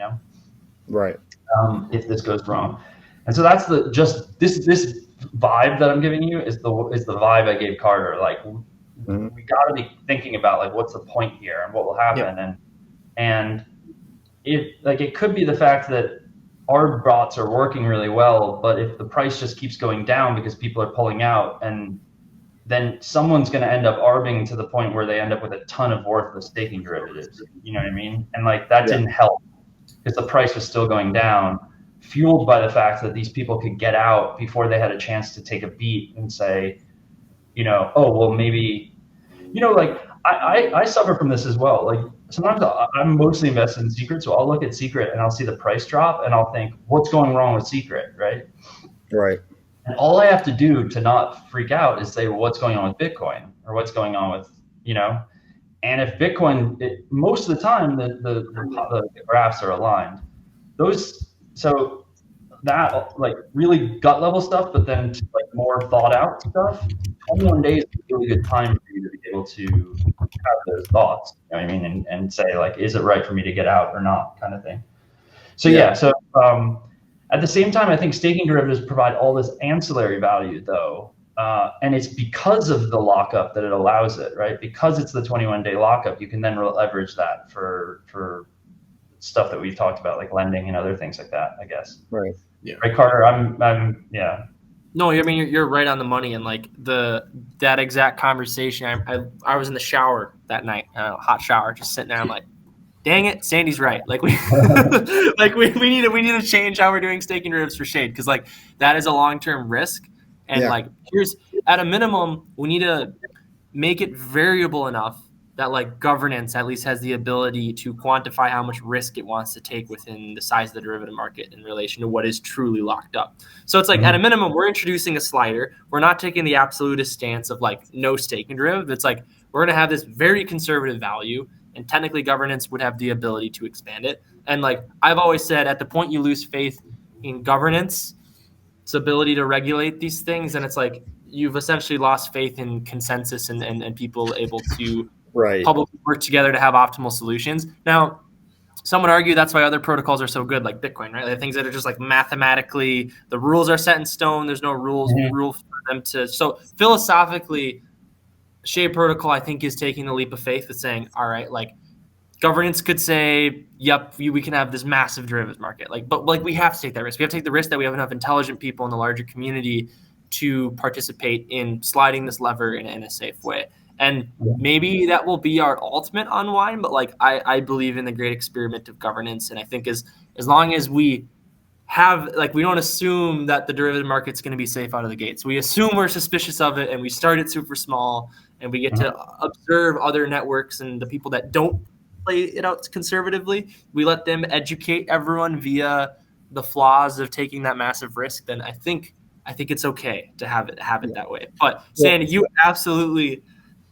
Right. If this goes wrong. And so that's this vibe that I'm giving you is the vibe I gave Carter. Like, we got to be thinking about like, what's the point here and what will happen. And it could be the fact that our bots are working really well, but if the price just keeps going down because people are pulling out, and then someone's going to end up arbing to the point where they end up with a ton of worthless staking derivatives. You know what I mean? And like that didn't help because the price was still going down, fueled by the fact that these people could get out before they had a chance to take a beat and say, oh, well, maybe, like I suffer from this as well. Like sometimes I'm mostly invested in Secret, so I'll look at Secret and I'll see the price drop and I'll think, what's going wrong with Secret, right? Right. And all I have to do to not freak out is say, well, what's going on with Bitcoin or what's going on with, and if Bitcoin, most of the time the graphs are aligned. So that like really gut level stuff, but then like more thought out stuff, 21 days is a really good time for you to be able to have those thoughts, you know what I mean? And say like, is it right for me to get out or not, kind of thing. So at the same time, I think staking derivatives provide all this ancillary value though. And it's because of the lockup that it allows it, right? Because it's the 21-day lockup, you can then leverage that for stuff that we've talked about, like lending and other things like that, I guess. Right. Yeah. Right, Carter? I'm yeah. No, I mean you're right on the money, and like that exact conversation. I was in the shower that night, hot shower, just sitting there. I'm like, dang it, Sandy's right. Like we need to change how we're doing staking derivatives for Shade, because like that is a long-term risk, and like here's at a minimum we need to make it variable enough that like governance at least has the ability to quantify how much risk it wants to take within the size of the derivative market in relation to what is truly locked up. So it's like at a minimum, we're introducing a slider. We're not taking the absolutist stance of like no staking derivative. It's like we're going to have this very conservative value, and technically governance would have the ability to expand it. And like I've always said, at the point you lose faith in governance, its ability to regulate these things, and it's like you've essentially lost faith in consensus and people able to publicly work together to have optimal solutions. Now, some would argue that's why other protocols are so good, like Bitcoin, right? Like things that are just like mathematically, the rules are set in stone. There's no rule for them to. So philosophically, Shade Protocol, I think, is taking the leap of faith with saying, all right, like governance could say, yep, we can have this massive derivatives market. But we have to take that risk. We have to take the risk that we have enough intelligent people in the larger community to participate in sliding this lever in a safe way. And maybe that will be our ultimate unwind, but like I believe in the great experiment of governance. And I think as long as we have, like, we don't assume that the derivative market's going to be safe out of the gates. We assume we're suspicious of it, and we start it super small, and we get to observe other networks and the people that don't play it out conservatively. We let them educate everyone via the flaws of taking that massive risk. Then I think it's okay to have it that way. But Sandy, you absolutely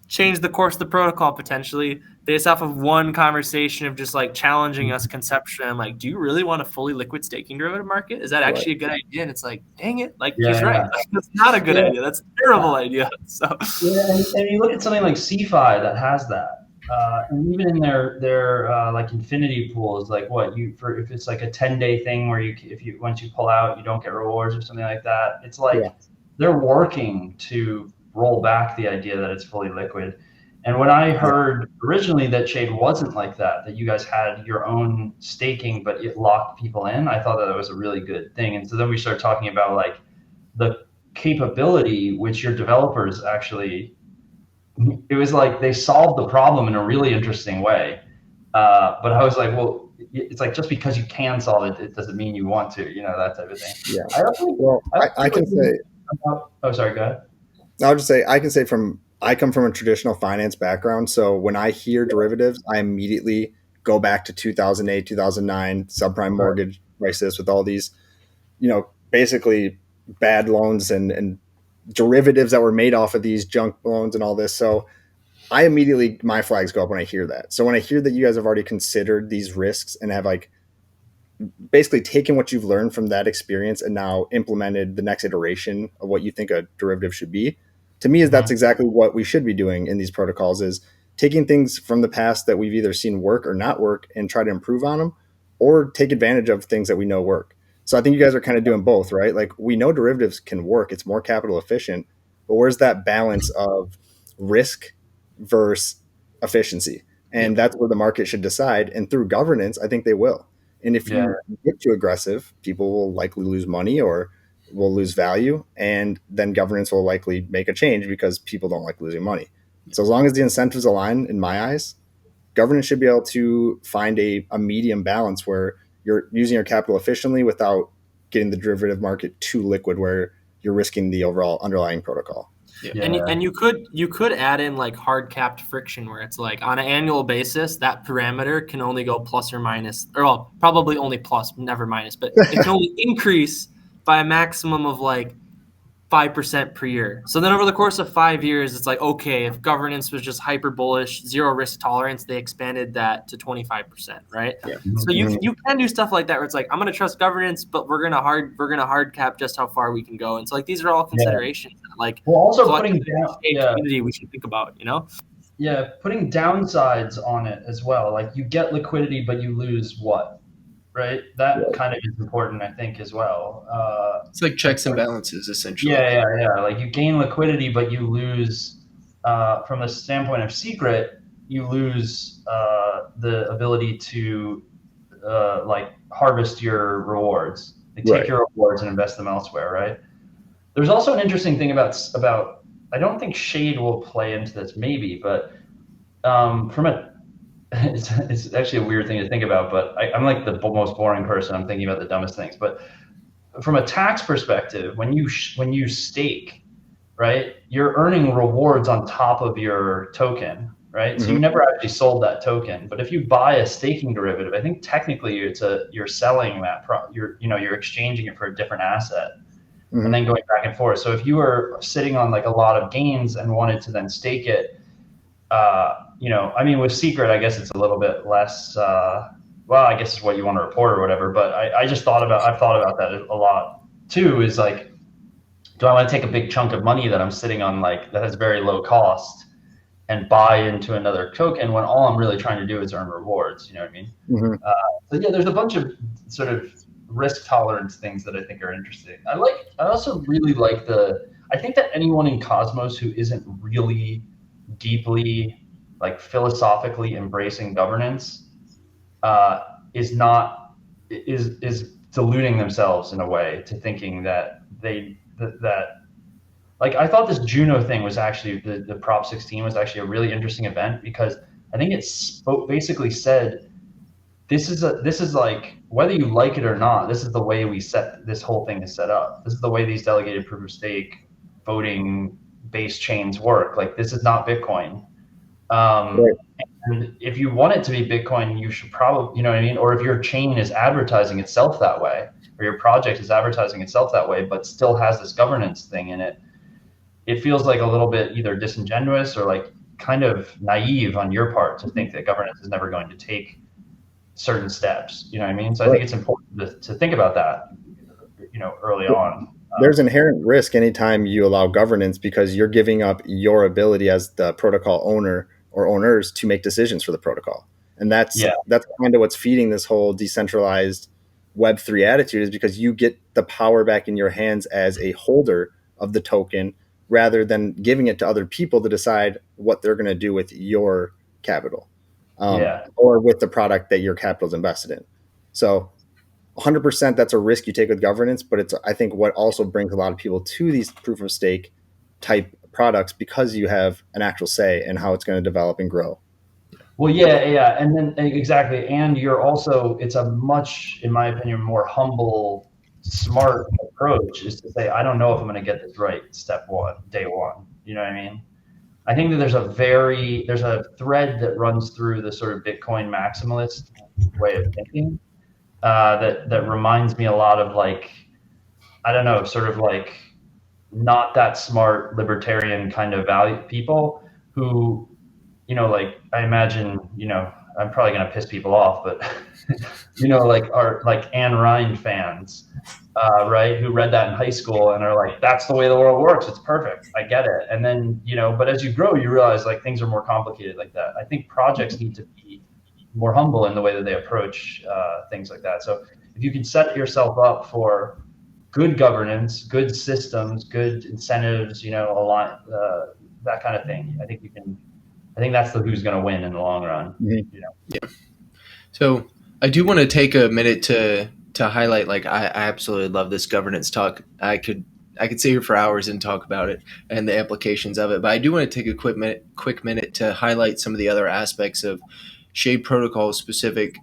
change the course of the protocol potentially based off of one conversation of just like challenging us conceptually. I'm like, do you really want a fully liquid staking derivative market? Is that actually a good idea? And it's like, dang it, like he's right. Like, that's not a good idea. That's a terrible idea. So and you look at something like CeFi that has that, and even in their like infinity pools, like if it's like a 10-day thing where once you pull out you don't get rewards or something like that. It's like they're working to roll back the idea that it's fully liquid. And when I heard originally that Shade wasn't like that you guys had your own staking, but it locked people in, I thought that was a really good thing. And so then we started talking about like the capability which your developers actually, it was like they solved the problem in a really interesting way. But I was like, well, it's like just because you can solve it, it doesn't mean you want to, that type of thing. Yeah. I can say. Oh, sorry, go ahead. I'll just say I can say from I come from a traditional finance background. So when I hear derivatives, I immediately go back to 2008, 2009 subprime Right. mortgage crisis with all these, basically bad loans and derivatives that were made off of these junk loans and all this. So I immediately, my flags go up when I hear that. So when I hear that you guys have already considered these risks and have like basically taken what you've learned from that experience and now implemented the next iteration of what you think a derivative should be, to me is that's exactly what we should be doing in these protocols, is taking things from the past that we've either seen work or not work and try to improve on them, or take advantage of things that we know work. So I think you guys are kind of doing both, right? Like, we know derivatives can work, it's more capital efficient, but where's that balance of risk versus efficiency? And that's where the market should decide, and through governance I think they will. And if Yeah. you get too aggressive, people will likely lose money or will lose value. And then governance will likely make a change because people don't like losing money. So as long as the incentives align, in my eyes, governance should be able to find a medium balance where you're using your capital efficiently without getting the derivative market too liquid where you're risking the overall underlying protocol. And you could add in like hard capped friction where it's like on an annual basis that parameter can only go plus or minus, or well, probably only plus, never minus, but it can only increase by a maximum of like 5% per year. So then over the course of 5 years, it's like, okay, if governance was just hyper bullish, zero risk tolerance, they expanded that to 25%, right? Yeah. So you can do stuff like that where it's like, I'm going to trust governance, but we're going to hard cap just how far we can go. And so like, these are all considerations that, like, Well, also putting down, community we should think about, Yeah, putting downsides on it as well. Like, you get liquidity, but you lose what? Right? That kind of is important, I think, as well. It's like checks and balances, essentially. Yeah. Like, you gain liquidity, but you lose, from the standpoint of secret, you lose the ability to like harvest your rewards. They take your rewards and invest them elsewhere, right? There's also an interesting thing about I don't think shade will play into this, maybe, but from a it's actually a weird thing to think about, but I'm like the most boring person. I'm thinking about the dumbest things. But from a tax perspective, when you stake, right, you're earning rewards on top of your token, right? So you never actually sold that token. But if you buy a staking derivative, I think technically you're selling that. You're exchanging it for a different asset, and then going back and forth. So if you were sitting on like a lot of gains and wanted to then stake it, I mean, with secret, I guess it's a little bit less, well, I guess it's what you want to report or whatever. But I've thought about that a lot too, is like, do I want to take a big chunk of money that I'm sitting on, like, that has very low cost, and buy into another token when all I'm really trying to do is earn rewards? You know what I mean? So yeah, there's a bunch of sort of risk tolerance things that I think are interesting. I also really like I think that anyone in Cosmos who isn't really deeply, like, philosophically embracing governance is deluding themselves in a way to thinking that like, I thought this Juno thing was actually, the Prop 16 was actually a really interesting event, because I think it basically said, this is like, whether you like it or not, this is the way this whole thing is set up. This is the way these delegated proof of stake voting based chains work. Like, this is not Bitcoin. And if you want it to be Bitcoin, you should probably, you know what I mean? Or if your chain is advertising itself that way, or your project is advertising itself that way, but still has this governance thing in it, it feels like a little bit either disingenuous or like kind of naive on your part to think that governance is never going to take certain steps. You know what I mean? So I think it's important to think about that, early on. There's inherent risk anytime you allow governance, because you're giving up your ability as the protocol owner or owners to make decisions for the protocol. And that's kind of what's feeding this whole decentralized Web3 attitude, is because you get the power back in your hands as a holder of the token, rather than giving it to other people to decide what they're going to do with your capital, or with the product that your capital is invested in. So 100% that's a risk you take with governance, but it's, I think, what also brings a lot of people to these proof of stake type products, because you have an actual say in how it's going to develop and grow. Well, yeah. And then exactly. And you're also, it's a much, in my opinion, more humble, smart approach, is to say, I don't know if I'm going to get this right day one. You know what I mean? I think that there's a thread that runs through the sort of Bitcoin maximalist way of thinking that reminds me a lot of like, I don't know, sort of like not that smart libertarian kind of value people who, like I imagine, I'm probably going to piss people off, but like are like Anne Rind fans, right? Who read that in high school and are like, that's the way the world works. It's perfect. I get it. And then, but as you grow, you realize like things are more complicated like that. I think projects need to be more humble in the way that they approach things like that. So if you can set yourself up for good governance, good systems, good incentives, align, that kind of thing, I think you can. I think that's who's going to win in the long run. Mm-hmm. Yeah. So I do want to take a minute to highlight. Like I absolutely love this governance talk. I could sit here for hours and talk about it and the applications of it. But I do want to take a quick minute to highlight some of the other aspects of Shade Protocol specific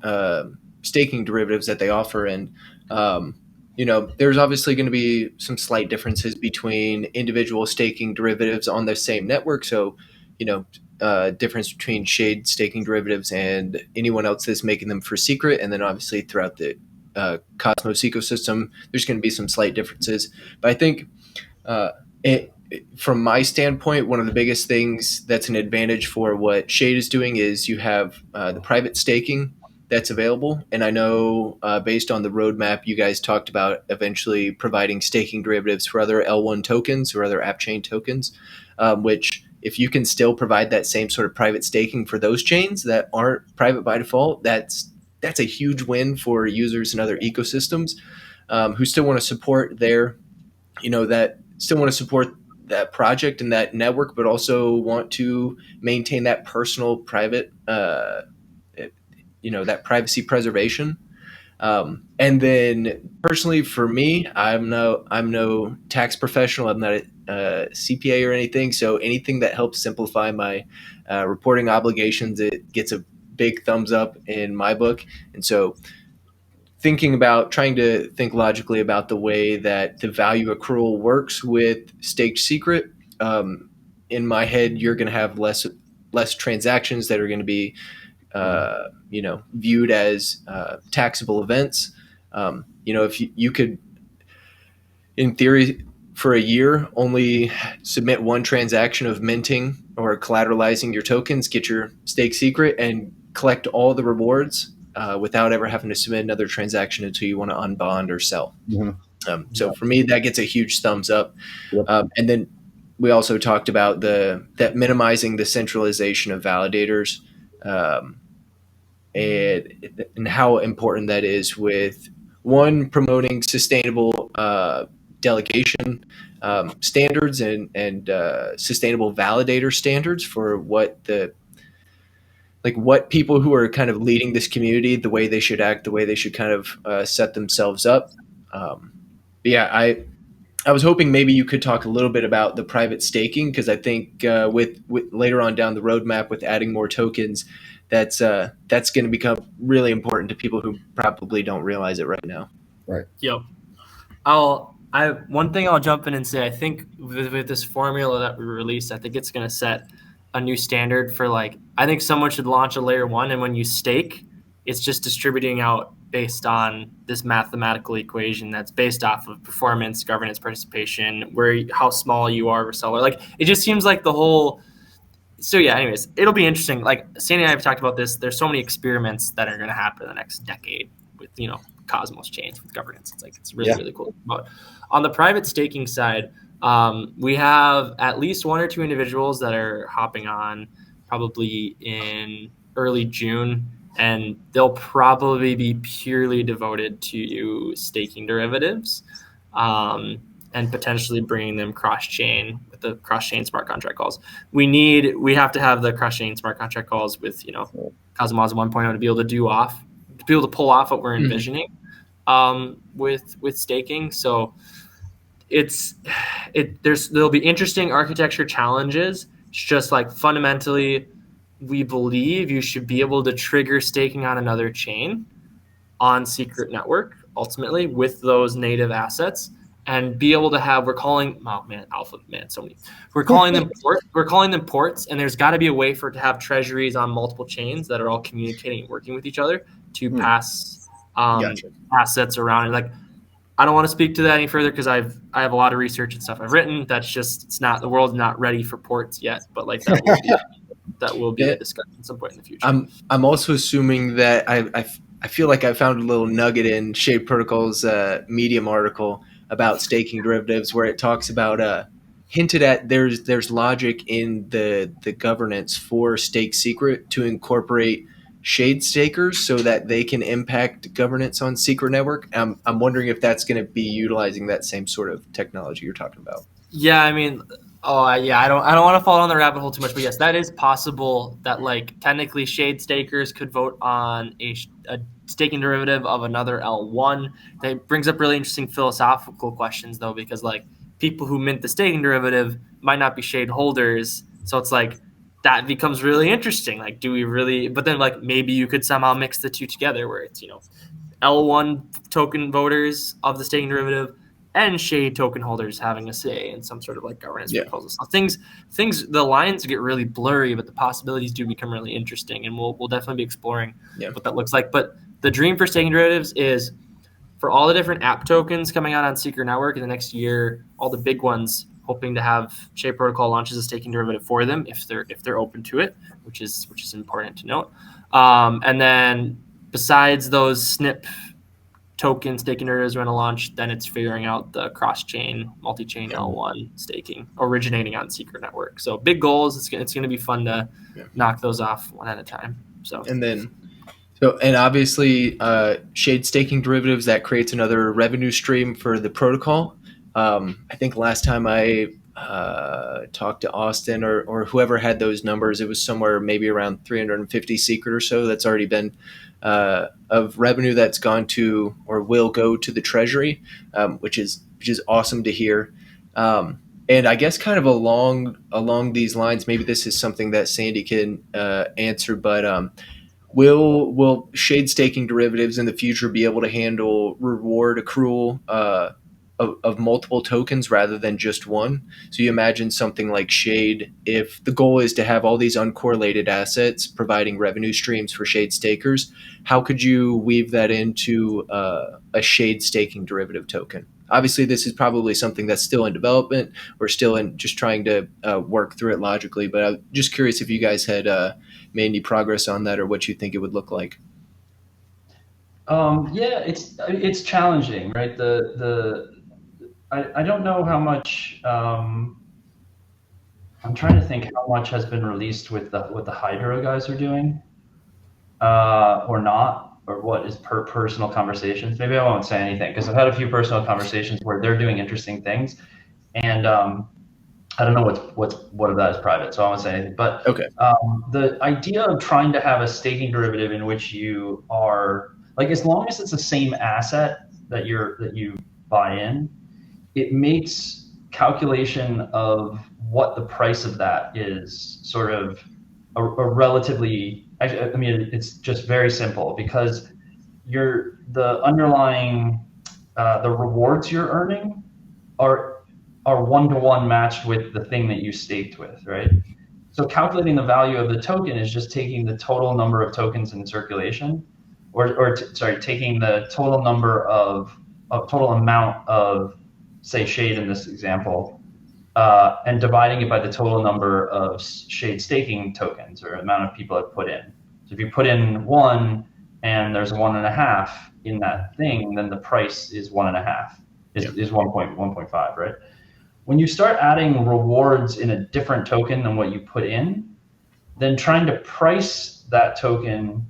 staking derivatives that they offer. And there's obviously going to be some slight differences between individual staking derivatives on the same network. So, difference between Shade staking derivatives and anyone else that's making them for secret. And then obviously throughout the Cosmos ecosystem, there's going to be some slight differences. But I think from my standpoint, one of the biggest things that's an advantage for what Shade is doing is you have the private staking that's available. And I know based on the roadmap, you guys talked about eventually providing staking derivatives for other L1 tokens or other app chain tokens, which if you can still provide that same sort of private staking for those chains that aren't private by default, that's a huge win for users in other ecosystems who still want to support that project and that network, but also want to maintain that personal private, that privacy preservation. And then personally for me, I'm no tax professional. I'm not a CPA or anything. So anything that helps simplify my reporting obligations, it gets a big thumbs up in my book. And so trying to think logically about the way that the value accrual works with staked secret, in my head, you're going to have less transactions that are going to be viewed as taxable events. If you could, in theory, for a year, only submit one transaction of minting or collateralizing your tokens, get your stake secret, and collect all the rewards without ever having to submit another transaction until you want to unbond or sell. Mm-hmm. So for me, that gets a huge thumbs up. Yep. And then we also talked about that minimizing the centralization of validators. And how important that is with one, promoting sustainable delegation standards and sustainable validator standards for what people who are kind of leading this community, the way they should act, the way they should kind of set themselves up. I was hoping maybe you could talk a little bit about the private staking, because I think with later on down the roadmap with adding more tokens, that's going to become really important to people who probably don't realize it right now. Right. Yep. One thing I'll jump in and say, I think with this formula that we released, I think it's going to set a new standard for I think someone should launch a layer 1, and when you stake, it's just distributing out based on this mathematical equation that's based off of performance, governance, participation, how small you are per seller. It just seems like the whole. So yeah, anyways, it'll be interesting. Sandy and I have talked about this. There's so many experiments that are going to happen in the next decade with, Cosmos chains with governance. It's really, really cool. But on the private staking side, we have at least one or two individuals that are hopping on probably in early June, and they'll probably be purely devoted to staking derivatives and potentially bringing them cross-chain with the cross-chain smart contract calls. We have to have the cross-chain smart contract calls with, Cosmos 1.0 to be able to pull off what we're envisioning with staking. So there'll be interesting architecture challenges. It's just fundamentally, we believe you should be able to trigger staking on another chain on secret network ultimately with those native assets. and be able to have, we're calling them ports, and there's got to be a way for it to have treasuries on multiple chains that are all communicating and working with each other to pass Gotcha. assets around. And like, I don't want to speak to that any further because I have a lot of research and stuff I've written. That's just, it's not, the world's not ready for ports yet, but like that will be a discussion at some point in the future. I'm also assuming that I feel like I found a little nugget in Shade Protocol's Medium article about staking derivatives where it talks about hinted at there's logic in the governance for Stake Secret to incorporate shade stakers so that they can impact governance on Secret Network. I'm wondering if that's going to be utilizing that same sort of technology you're talking about. Yeah, I mean, I don't want to fall down the rabbit hole too much, but yes, that is possible. That like technically shade stakers could vote on a staking derivative of another L1. That brings up really interesting philosophical questions though, because like people who mint the staking derivative might not be shade holders, so it's like that becomes really interesting. Like, do we really? But then like maybe you could somehow mix the two together, where it's L1 token voters of the staking derivative and shade token holders having a say in some sort of like governance proposal. So things, the lines get really blurry, but the possibilities do become really interesting, and we'll definitely be exploring what that looks like. But the dream for staking derivatives is for all the different app tokens coming out on Secret Network in the next year, all the big ones, hoping to have Shade Protocol launches a staking derivative for them if they're open to it, which is important to note. And then besides those SNP token staking derivatives are going to launch, then it's figuring out the cross-chain, multi-chain L1 staking originating on Secret Network. So big goals. It's going to be fun to knock those off one at a time. So and obviously shade staking derivatives, that creates another revenue stream for the protocol. I think last time I talked to Austin or whoever had those numbers, it was somewhere maybe around 350 Secret or so that's already been of revenue that's gone to or will go to the treasury, which is awesome to hear. And I guess kind of along these lines, maybe this is something that Sandy can answer, but will shade staking derivatives in the future be able to handle reward accrual of multiple tokens rather than just one? So you imagine something like Shade, if the goal is to have all these uncorrelated assets providing revenue streams for Shade stakers, how could you weave that into a Shade staking derivative token? Obviously, this is probably something that's still in development. We're still in just trying to work through it logically, but I'm just curious if you guys had made any progress on that or what you think it would look like. It's challenging, right? I don't know how much. I'm trying to think how much has been released with what the Hydro guys are doing, or not, or what is personal conversations. Maybe I won't say anything because I've had a few personal conversations where they're doing interesting things, and I don't know what of that is private, so I won't say anything. But okay. The idea of trying to have a staking derivative in which you are like, as long as it's the same asset that you buy in, it makes calculation of what the price of that is sort of a relatively. I mean, it's just very simple because the underlying the rewards you're earning are one-to-one matched with the thing that you staked with, right? So calculating the value of the token is just taking the total number of tokens in circulation, taking the total number of total amount of, say, Shade in this example, and dividing it by the total number of Shade staking tokens or amount of people that put in. So if you put in 1 and there's 1.5 in that thing, then the price is 1.5, is 1.5, right? When you start adding rewards in a different token than what you put in, then trying to price that token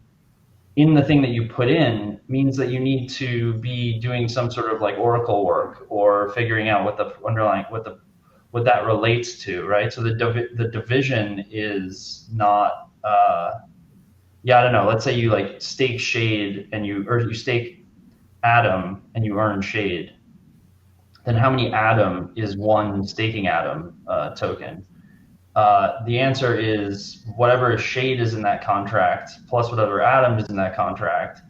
in the thing that you put in means that you need to be doing some sort of like Oracle work or figuring out what the underlying, what that relates to, right? So the division is not, I don't know. Let's say you like stake Shade and you stake Atom and you earn Shade. Then how many Atom is one staking Atom token? The answer is whatever Shade is in that contract plus whatever Atom is in that contract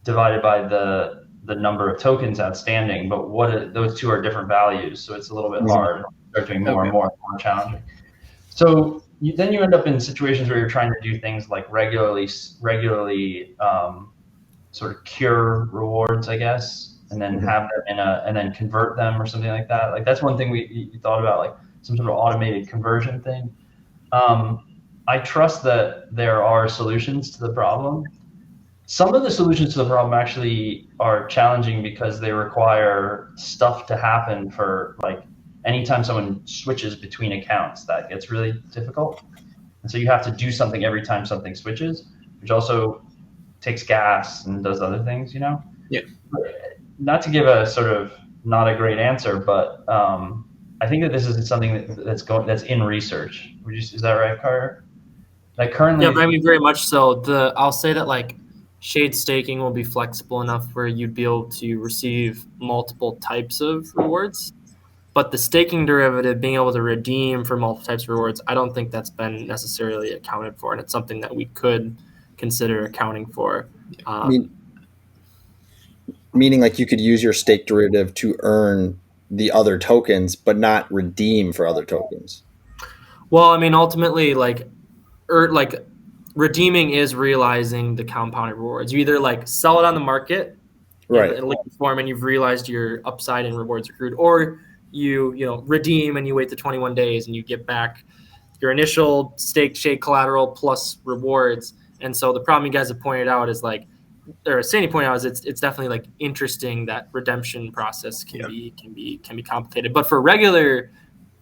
divided by the the number of tokens outstanding, but those two are different values, so it's a little bit hard. Start doing more and more challenging. So then you end up in situations where you're trying to do things like regularly sort of cure rewards, I guess, and then have them and then convert them or something like that. Like that's one thing we thought about, like some sort of automated conversion thing. I trust that there are solutions to the problem. Some of the solutions to the problem actually are challenging because they require stuff to happen for, like, anytime someone switches between accounts, that gets really difficult. And so you have to do something every time something switches, which also takes gas and does other things, you know? Yeah. Not to give a sort of not a great answer, but I think that this is something that's in research. Is that right, Carter? Like currently, yeah, I mean, very much so. I'll say that like shade staking will be flexible enough where you'd be able to receive multiple types of rewards. But the staking derivative, being able to redeem for multiple types of rewards, I don't think that's been necessarily accounted for, and it's something that we could consider accounting for. Meaning like you could use your stake derivative to earn the other tokens, but not redeem for other tokens. Well, I mean, ultimately, like redeeming is realizing the compounded rewards. You either like sell it on the market, right, in a liquid form, and you've realized your upside in rewards accrued, or you redeem and you wait the 21 days and you get back your initial staked shade collateral plus rewards. And so the problem you guys have pointed out is like, or Sandy pointed out, is it's definitely like interesting that redemption process can be complicated. But for regular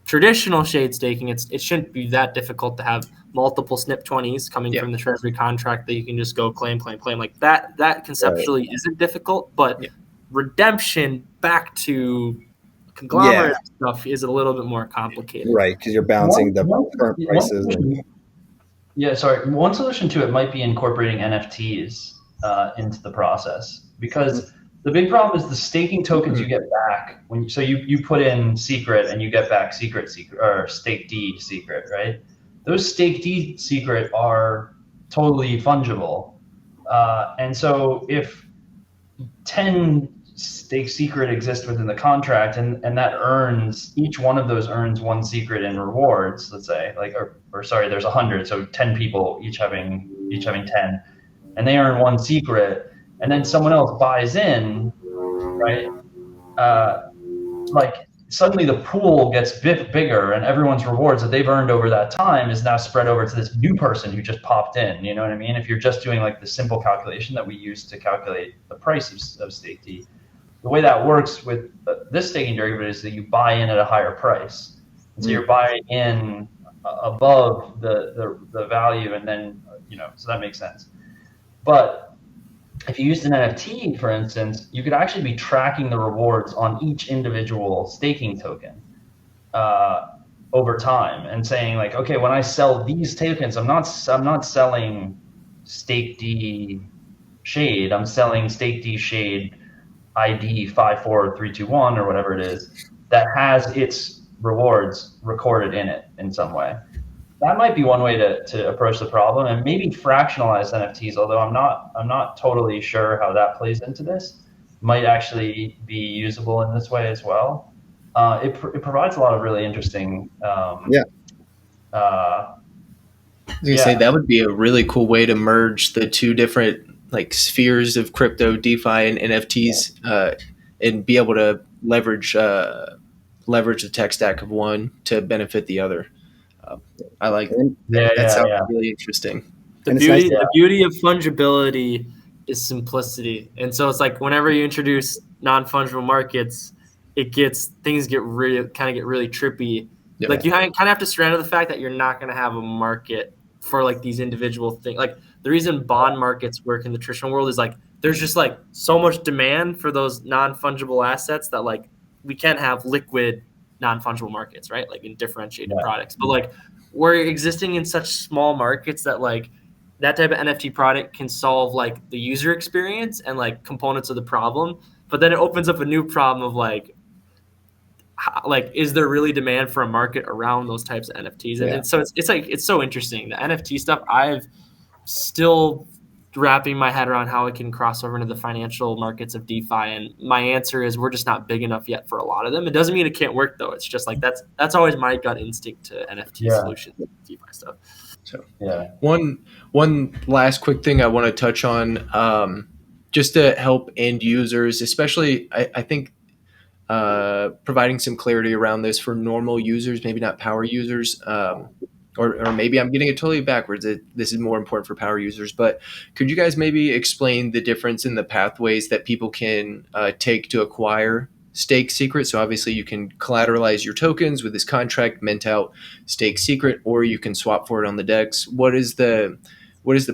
traditional shade staking, it shouldn't be that difficult to have multiple SNP 20s coming from the treasury contract that you can just go claim. Like that conceptually isn't difficult, but redemption back to conglomerate stuff is a little bit more complicated. Right, because you're balancing the current prices. One solution to it might be incorporating NFTs into the process, because the big problem is the staking tokens you get back when you put in secret and you get back secret or stake D secret, right? Those stake D secret are totally fungible, and so if 10 stake secret exist within the contract, and that earns, each one of those earns one secret in rewards, let's say, like, or sorry, there's 100, so 10 people each having 10, and they earn one secret, and then someone else buys in, right? Like suddenly the pool gets bigger, and everyone's rewards that they've earned over that time is now spread over to this new person who just popped in. You know what I mean? If you're just doing like the simple calculation that we use to calculate the price of stake D, the way that works with this staking derivative is that you buy in at a higher price, and so you're buying in above the value, and then so that makes sense. But if you used an NFT, for instance, you could actually be tracking the rewards on each individual staking token over time, and saying like, okay, when I sell these tokens, I'm not selling stake D shade. I'm selling stake D shade ID 54321 or whatever it is that has its rewards recorded in it in some way. That might be one way to approach the problem, and maybe fractionalize NFTs, although I'm not totally sure how that plays into this. Might actually be usable in this way as well. It provides a lot of really interesting I was gonna say that would be a really cool way to merge the two different like spheres of crypto, DeFi, and NFTs, and be able to leverage the tech stack of one to benefit the other. I like that. That sounds really interesting. The beauty of fungibility is simplicity, and so it's like whenever you introduce non-fungible markets, things get really trippy. Yeah. Like you kind of have to surrender the fact that you're not going to have a market for like these individual things. Like the reason bond markets work in the traditional world is like there's just like so much demand for those non-fungible assets that like we can't have liquid non-fungible markets, right? Like in differentiated products. But like we're existing in such small markets that like that type of NFT product can solve like the user experience and like components of the problem. But then it opens up a new problem of like is there really demand for a market around those types of NFTs? And so it's so interesting. The NFT stuff, I've still wrapping my head around how it can cross over into the financial markets of DeFi. And my answer is we're just not big enough yet for a lot of them. It doesn't mean it can't work though. It's just like that's always my gut instinct to NFT solutions, DeFi stuff. So Yeah. one last quick thing I want to touch on, just to help end users, especially I think providing some clarity around this for normal users, maybe not power users. Or maybe I'm getting it totally backwards. This is more important for power users. But could you guys maybe explain the difference in the pathways that people can take to acquire stake secret? So obviously you can collateralize your tokens with this contract, mint out stake secret, or you can swap for it on the DEX. What is the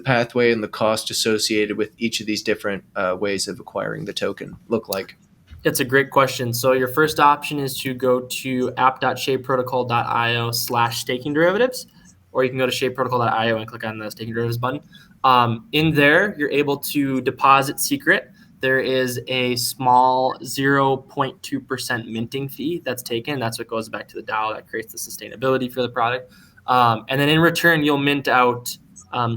pathway and the cost associated with each of these different ways of acquiring the token look like? It's a great question. So your first option is to go to app.shadeprotocol.io/staking derivatives, or you can go to shadeprotocol.io and click on the staking derivatives button. In there, you're able to deposit secret. There is a small 0.2% minting fee that's taken. That's what goes back to the DAO that creates the sustainability for the product. And then in return, you'll mint out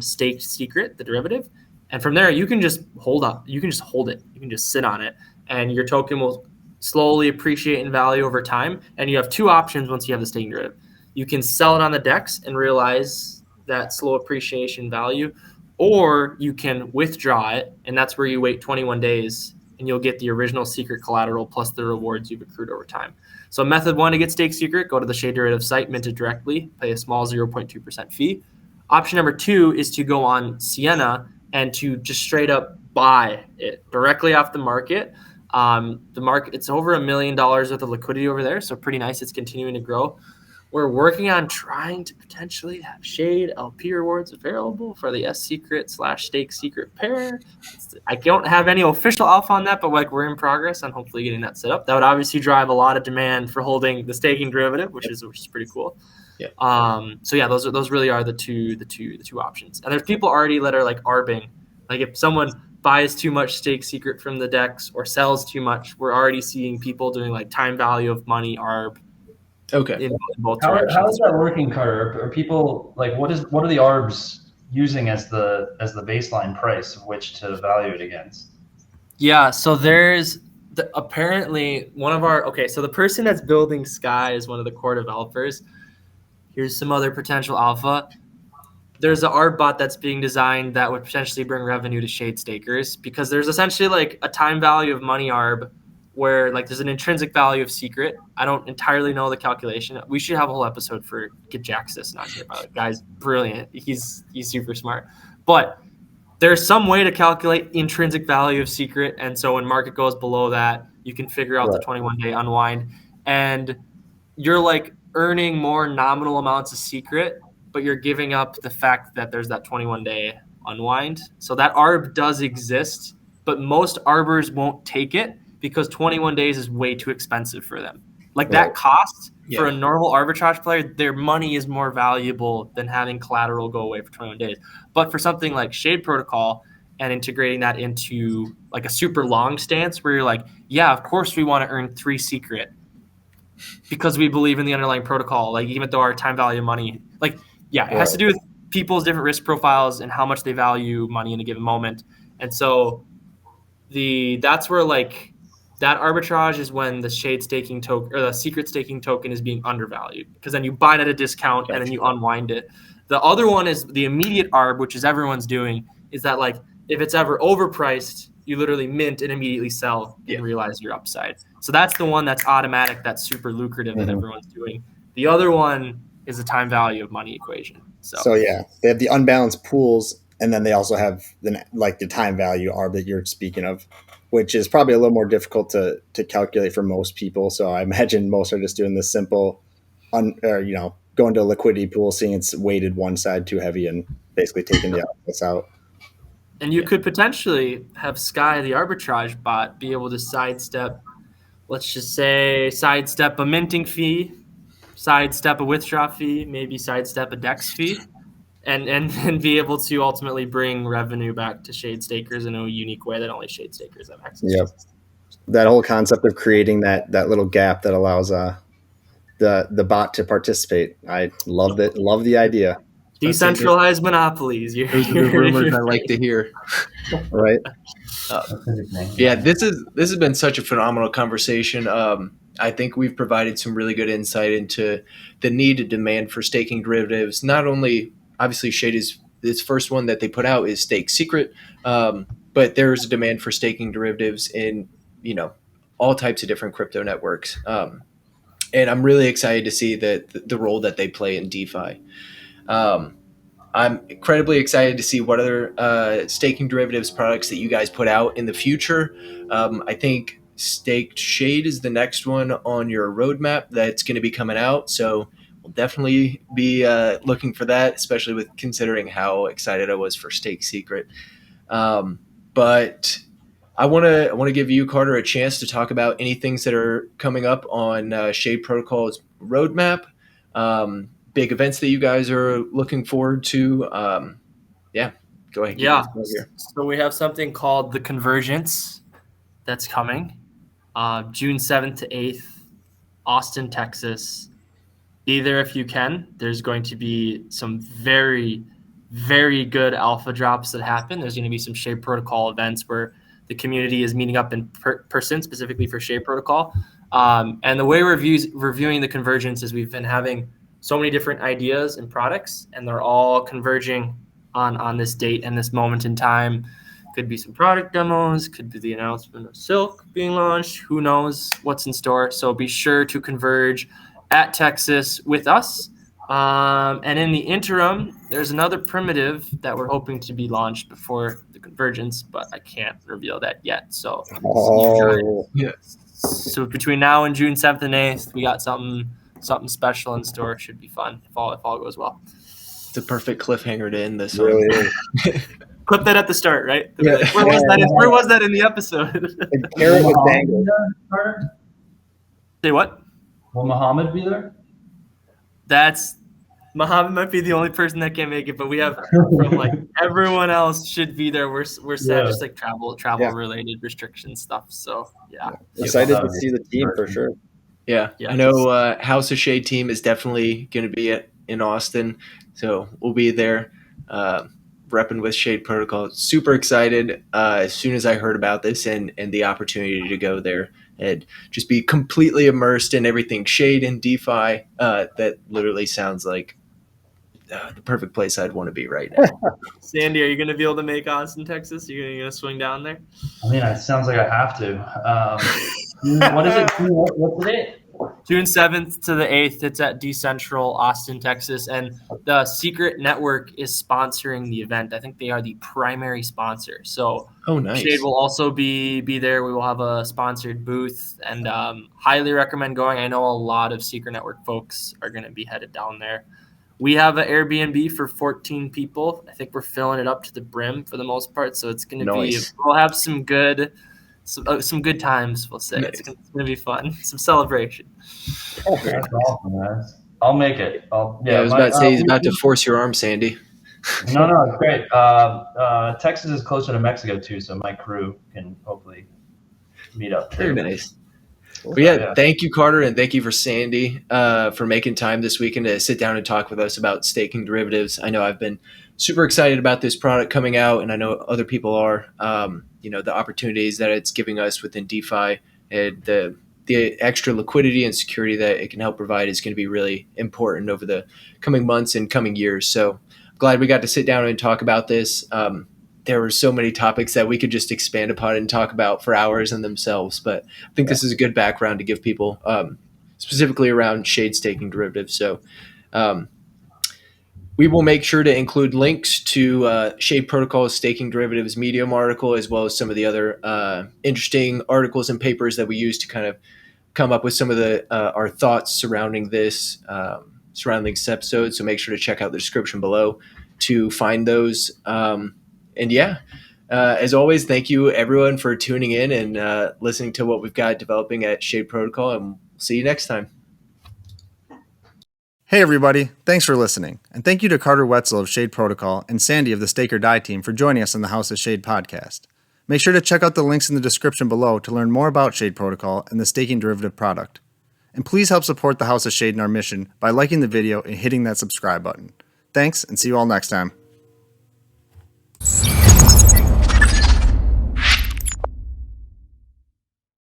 staked secret, the derivative. And from there, you can just hold up. You can just hold it. You can just sit on it. And your token will slowly appreciate in value over time. And you have two options once you have the staking derivative. You can sell it on the DEX and realize that slow appreciation value, or you can withdraw it, and that's where you wait 21 days, and you'll get the original secret collateral plus the rewards you've accrued over time. So method one to get stake secret, go to the Shade Derivative site, mint it directly, pay a small 0.2% fee. Option number two is to go on Sienna and to just straight up buy it directly off the market. The market, it's over $1 million worth of liquidity over there, so pretty nice. It's continuing to grow. We're working on trying to potentially have Shade LP rewards available for the S secret / stake secret pair. I don't have any official alpha on that, but like we're in progress on hopefully getting that set up. That would obviously drive a lot of demand for holding the staking derivative, which is pretty cool. Yeah. So yeah, those really are the two options. And there's people already that are like arbing. Like if someone buys too much stake secret from the DEX or sells too much, we're already seeing people doing like time value of money arb. Okay. In both How directions. is that working, Carter? Are people like what are the ARBs using as the baseline price of which to value it against? Yeah, so there's apparently one of our so the person that's building Sky is one of the core developers. Here's some other potential alpha. There's an ARB bot that's being designed that would potentially bring revenue to Shade stakers, because there's essentially like a time value of money ARB where like there's an intrinsic value of secret. I don't entirely know the calculation. We should have a whole episode for get Jaxis not here, by the way. Guy's brilliant. He's super smart. But there's some way to calculate intrinsic value of secret, and so when market goes below that, you can figure out the 21-day unwind, and you're like earning more nominal amounts of secret, but you're giving up the fact that there's that 21-day unwind. So that ARB does exist, but most ARBers won't take it because 21 days is way too expensive for them. Like that cost for a normal arbitrage player, their money is more valuable than having collateral go away for 21 days. But for something like Shade Protocol and integrating that into like a super long stance where you're like, yeah, of course we want to earn 3 secret because we believe in the underlying protocol. Like even though our time value of money, like, yeah, it has to do with people's different risk profiles and how much they value money in a given moment. And so that's where like that arbitrage is when the Shade staking token or the secret staking token is being undervalued, because then you buy it at a discount and then you unwind it. The other one is the immediate ARB, which is everyone's doing, is that like if it's ever overpriced, you literally mint and immediately sell and realize your upside. So that's the one that's automatic, that's super lucrative that everyone's doing. The other one is the time value of money equation. So yeah, they have the unbalanced pools, and then they also have the time value ARB that you're speaking of, which is probably a little more difficult to calculate for most people. So I imagine most are just doing this simple, going to a liquidity pool, seeing it's weighted one side too heavy, and basically taking the outputs out. And you could potentially have Sky, the arbitrage bot, be able to sidestep, let's just say, sidestep a minting fee, sidestep a withdraw fee, maybe sidestep a DEX fee, and be able to ultimately bring revenue back to Shade stakers in a unique way that only Shade stakers have access to. That whole concept of creating that little gap that allows the bot to participate. I love it. Love the idea. Decentralized monopolies. Those are the rumors I like to hear. Right. Yeah, this has been such a phenomenal conversation. I think we've provided some really good insight into the need and demand for staking derivatives. Not only, obviously, Shade is this first one that they put out is Stake Secret, but there is a demand for staking derivatives in all types of different crypto networks. And I'm really excited to see the role that they play in DeFi. I'm incredibly excited to see what other staking derivatives products that you guys put out in the future. I think Staked Shade is the next one on your roadmap that's going to be coming out. So we'll definitely be looking for that, especially with considering how excited I was for Stake Secret. But I want to give you, Carter, a chance to talk about any things that are coming up on Shade Protocol's roadmap. Big events that you guys are looking forward to. Go ahead. Yeah. So we have something called the Convergence that's coming June 7th to 8th, Austin, Texas. Be there if you can. There's going to be some very, very good alpha drops that happen. There's going to be some Shade Protocol events where the community is meeting up in person specifically for Shade Protocol. And the way we're reviewing the Convergence is we've been having so many different ideas and products, and they're all converging on this date and this moment in time. Could be some product demos, could be the announcement of Silk being launched. Who knows what's in store? So be sure to converge at Texas with us. And in the interim, there's another primitive that we're hoping to be launched before the Convergence, but I can't reveal that yet. So, So between now and June 7th and 8th, we got something special in store. Should be fun if all goes well. It's a perfect cliffhanger to end this. Really on. Clip that at the start, right? Yeah. Like, where was that in the episode? The carrot was dangled. Say what? Will Muhammad be there? Muhammad might be the only person that can't make it, but we have from like everyone else should be there. We're sad, just like travel related restrictions stuff. So yeah. Excited to see the team for sure. Yeah. I know House of Shade team is definitely going to be in Austin, so we'll be there repping with Shade Protocol. Super excited as soon as I heard about this and the opportunity to go there and just be completely immersed in everything Shade and DeFi. That literally sounds like the perfect place I'd want to be right now. Sandy, are you going to be able to make Austin, Texas? Are you going to swing down there? I mean, it sounds like I have to. What is it? What's the date? June 7th to the 8th. It's at Decentral, Austin, Texas. And the Secret Network is sponsoring the event. I think they are the primary sponsor. So nice. Shade will also be there. We will have a sponsored booth and highly recommend going. I know a lot of Secret Network folks are going to be headed down there. We have an Airbnb for 14 people. I think we're filling it up to the brim for the most part. So it's going to be, we'll have some good times, we'll say. Nice. It's going to be fun. Some celebration. That's awesome, guys. I'll make it. I was about to say, he's about to force your arm, Sandy. No, it's great. Texas is closer to Mexico, too, so my crew can hopefully meet up. Very nice. Well, thank you, Carter, and thank you for Sandy for making time this weekend to sit down and talk with us about staking derivatives. I know I've been super excited about this product coming out, and I know other people are. The opportunities that it's giving us within DeFi and the extra liquidity and security that it can help provide is going to be really important over the coming months and coming years. So I'm glad we got to sit down and talk about this. There were so many topics that we could just expand upon and talk about for hours in themselves. But I think this is a good background to give people specifically around Shade staking derivatives. So we will make sure to include links to Shade Protocol's staking derivatives Medium article, as well as some of the other interesting articles and papers that we use to kind of come up with some of our thoughts surrounding this episode. So make sure to check out the description below to find those. As always, thank you everyone for tuning in and listening to what we've got developing at Shade Protocol, and we'll see you next time. Hey everybody, thanks for listening. And thank you to Carter Woetzel of Shade Protocol and Sandy of the Stake or Die team for joining us on the House of Shade podcast. Make sure to check out the links in the description below to learn more about Shade Protocol and the staking derivative product. And please help support the House of Shade in our mission by liking the video and hitting that subscribe button. Thanks, and see you all next time.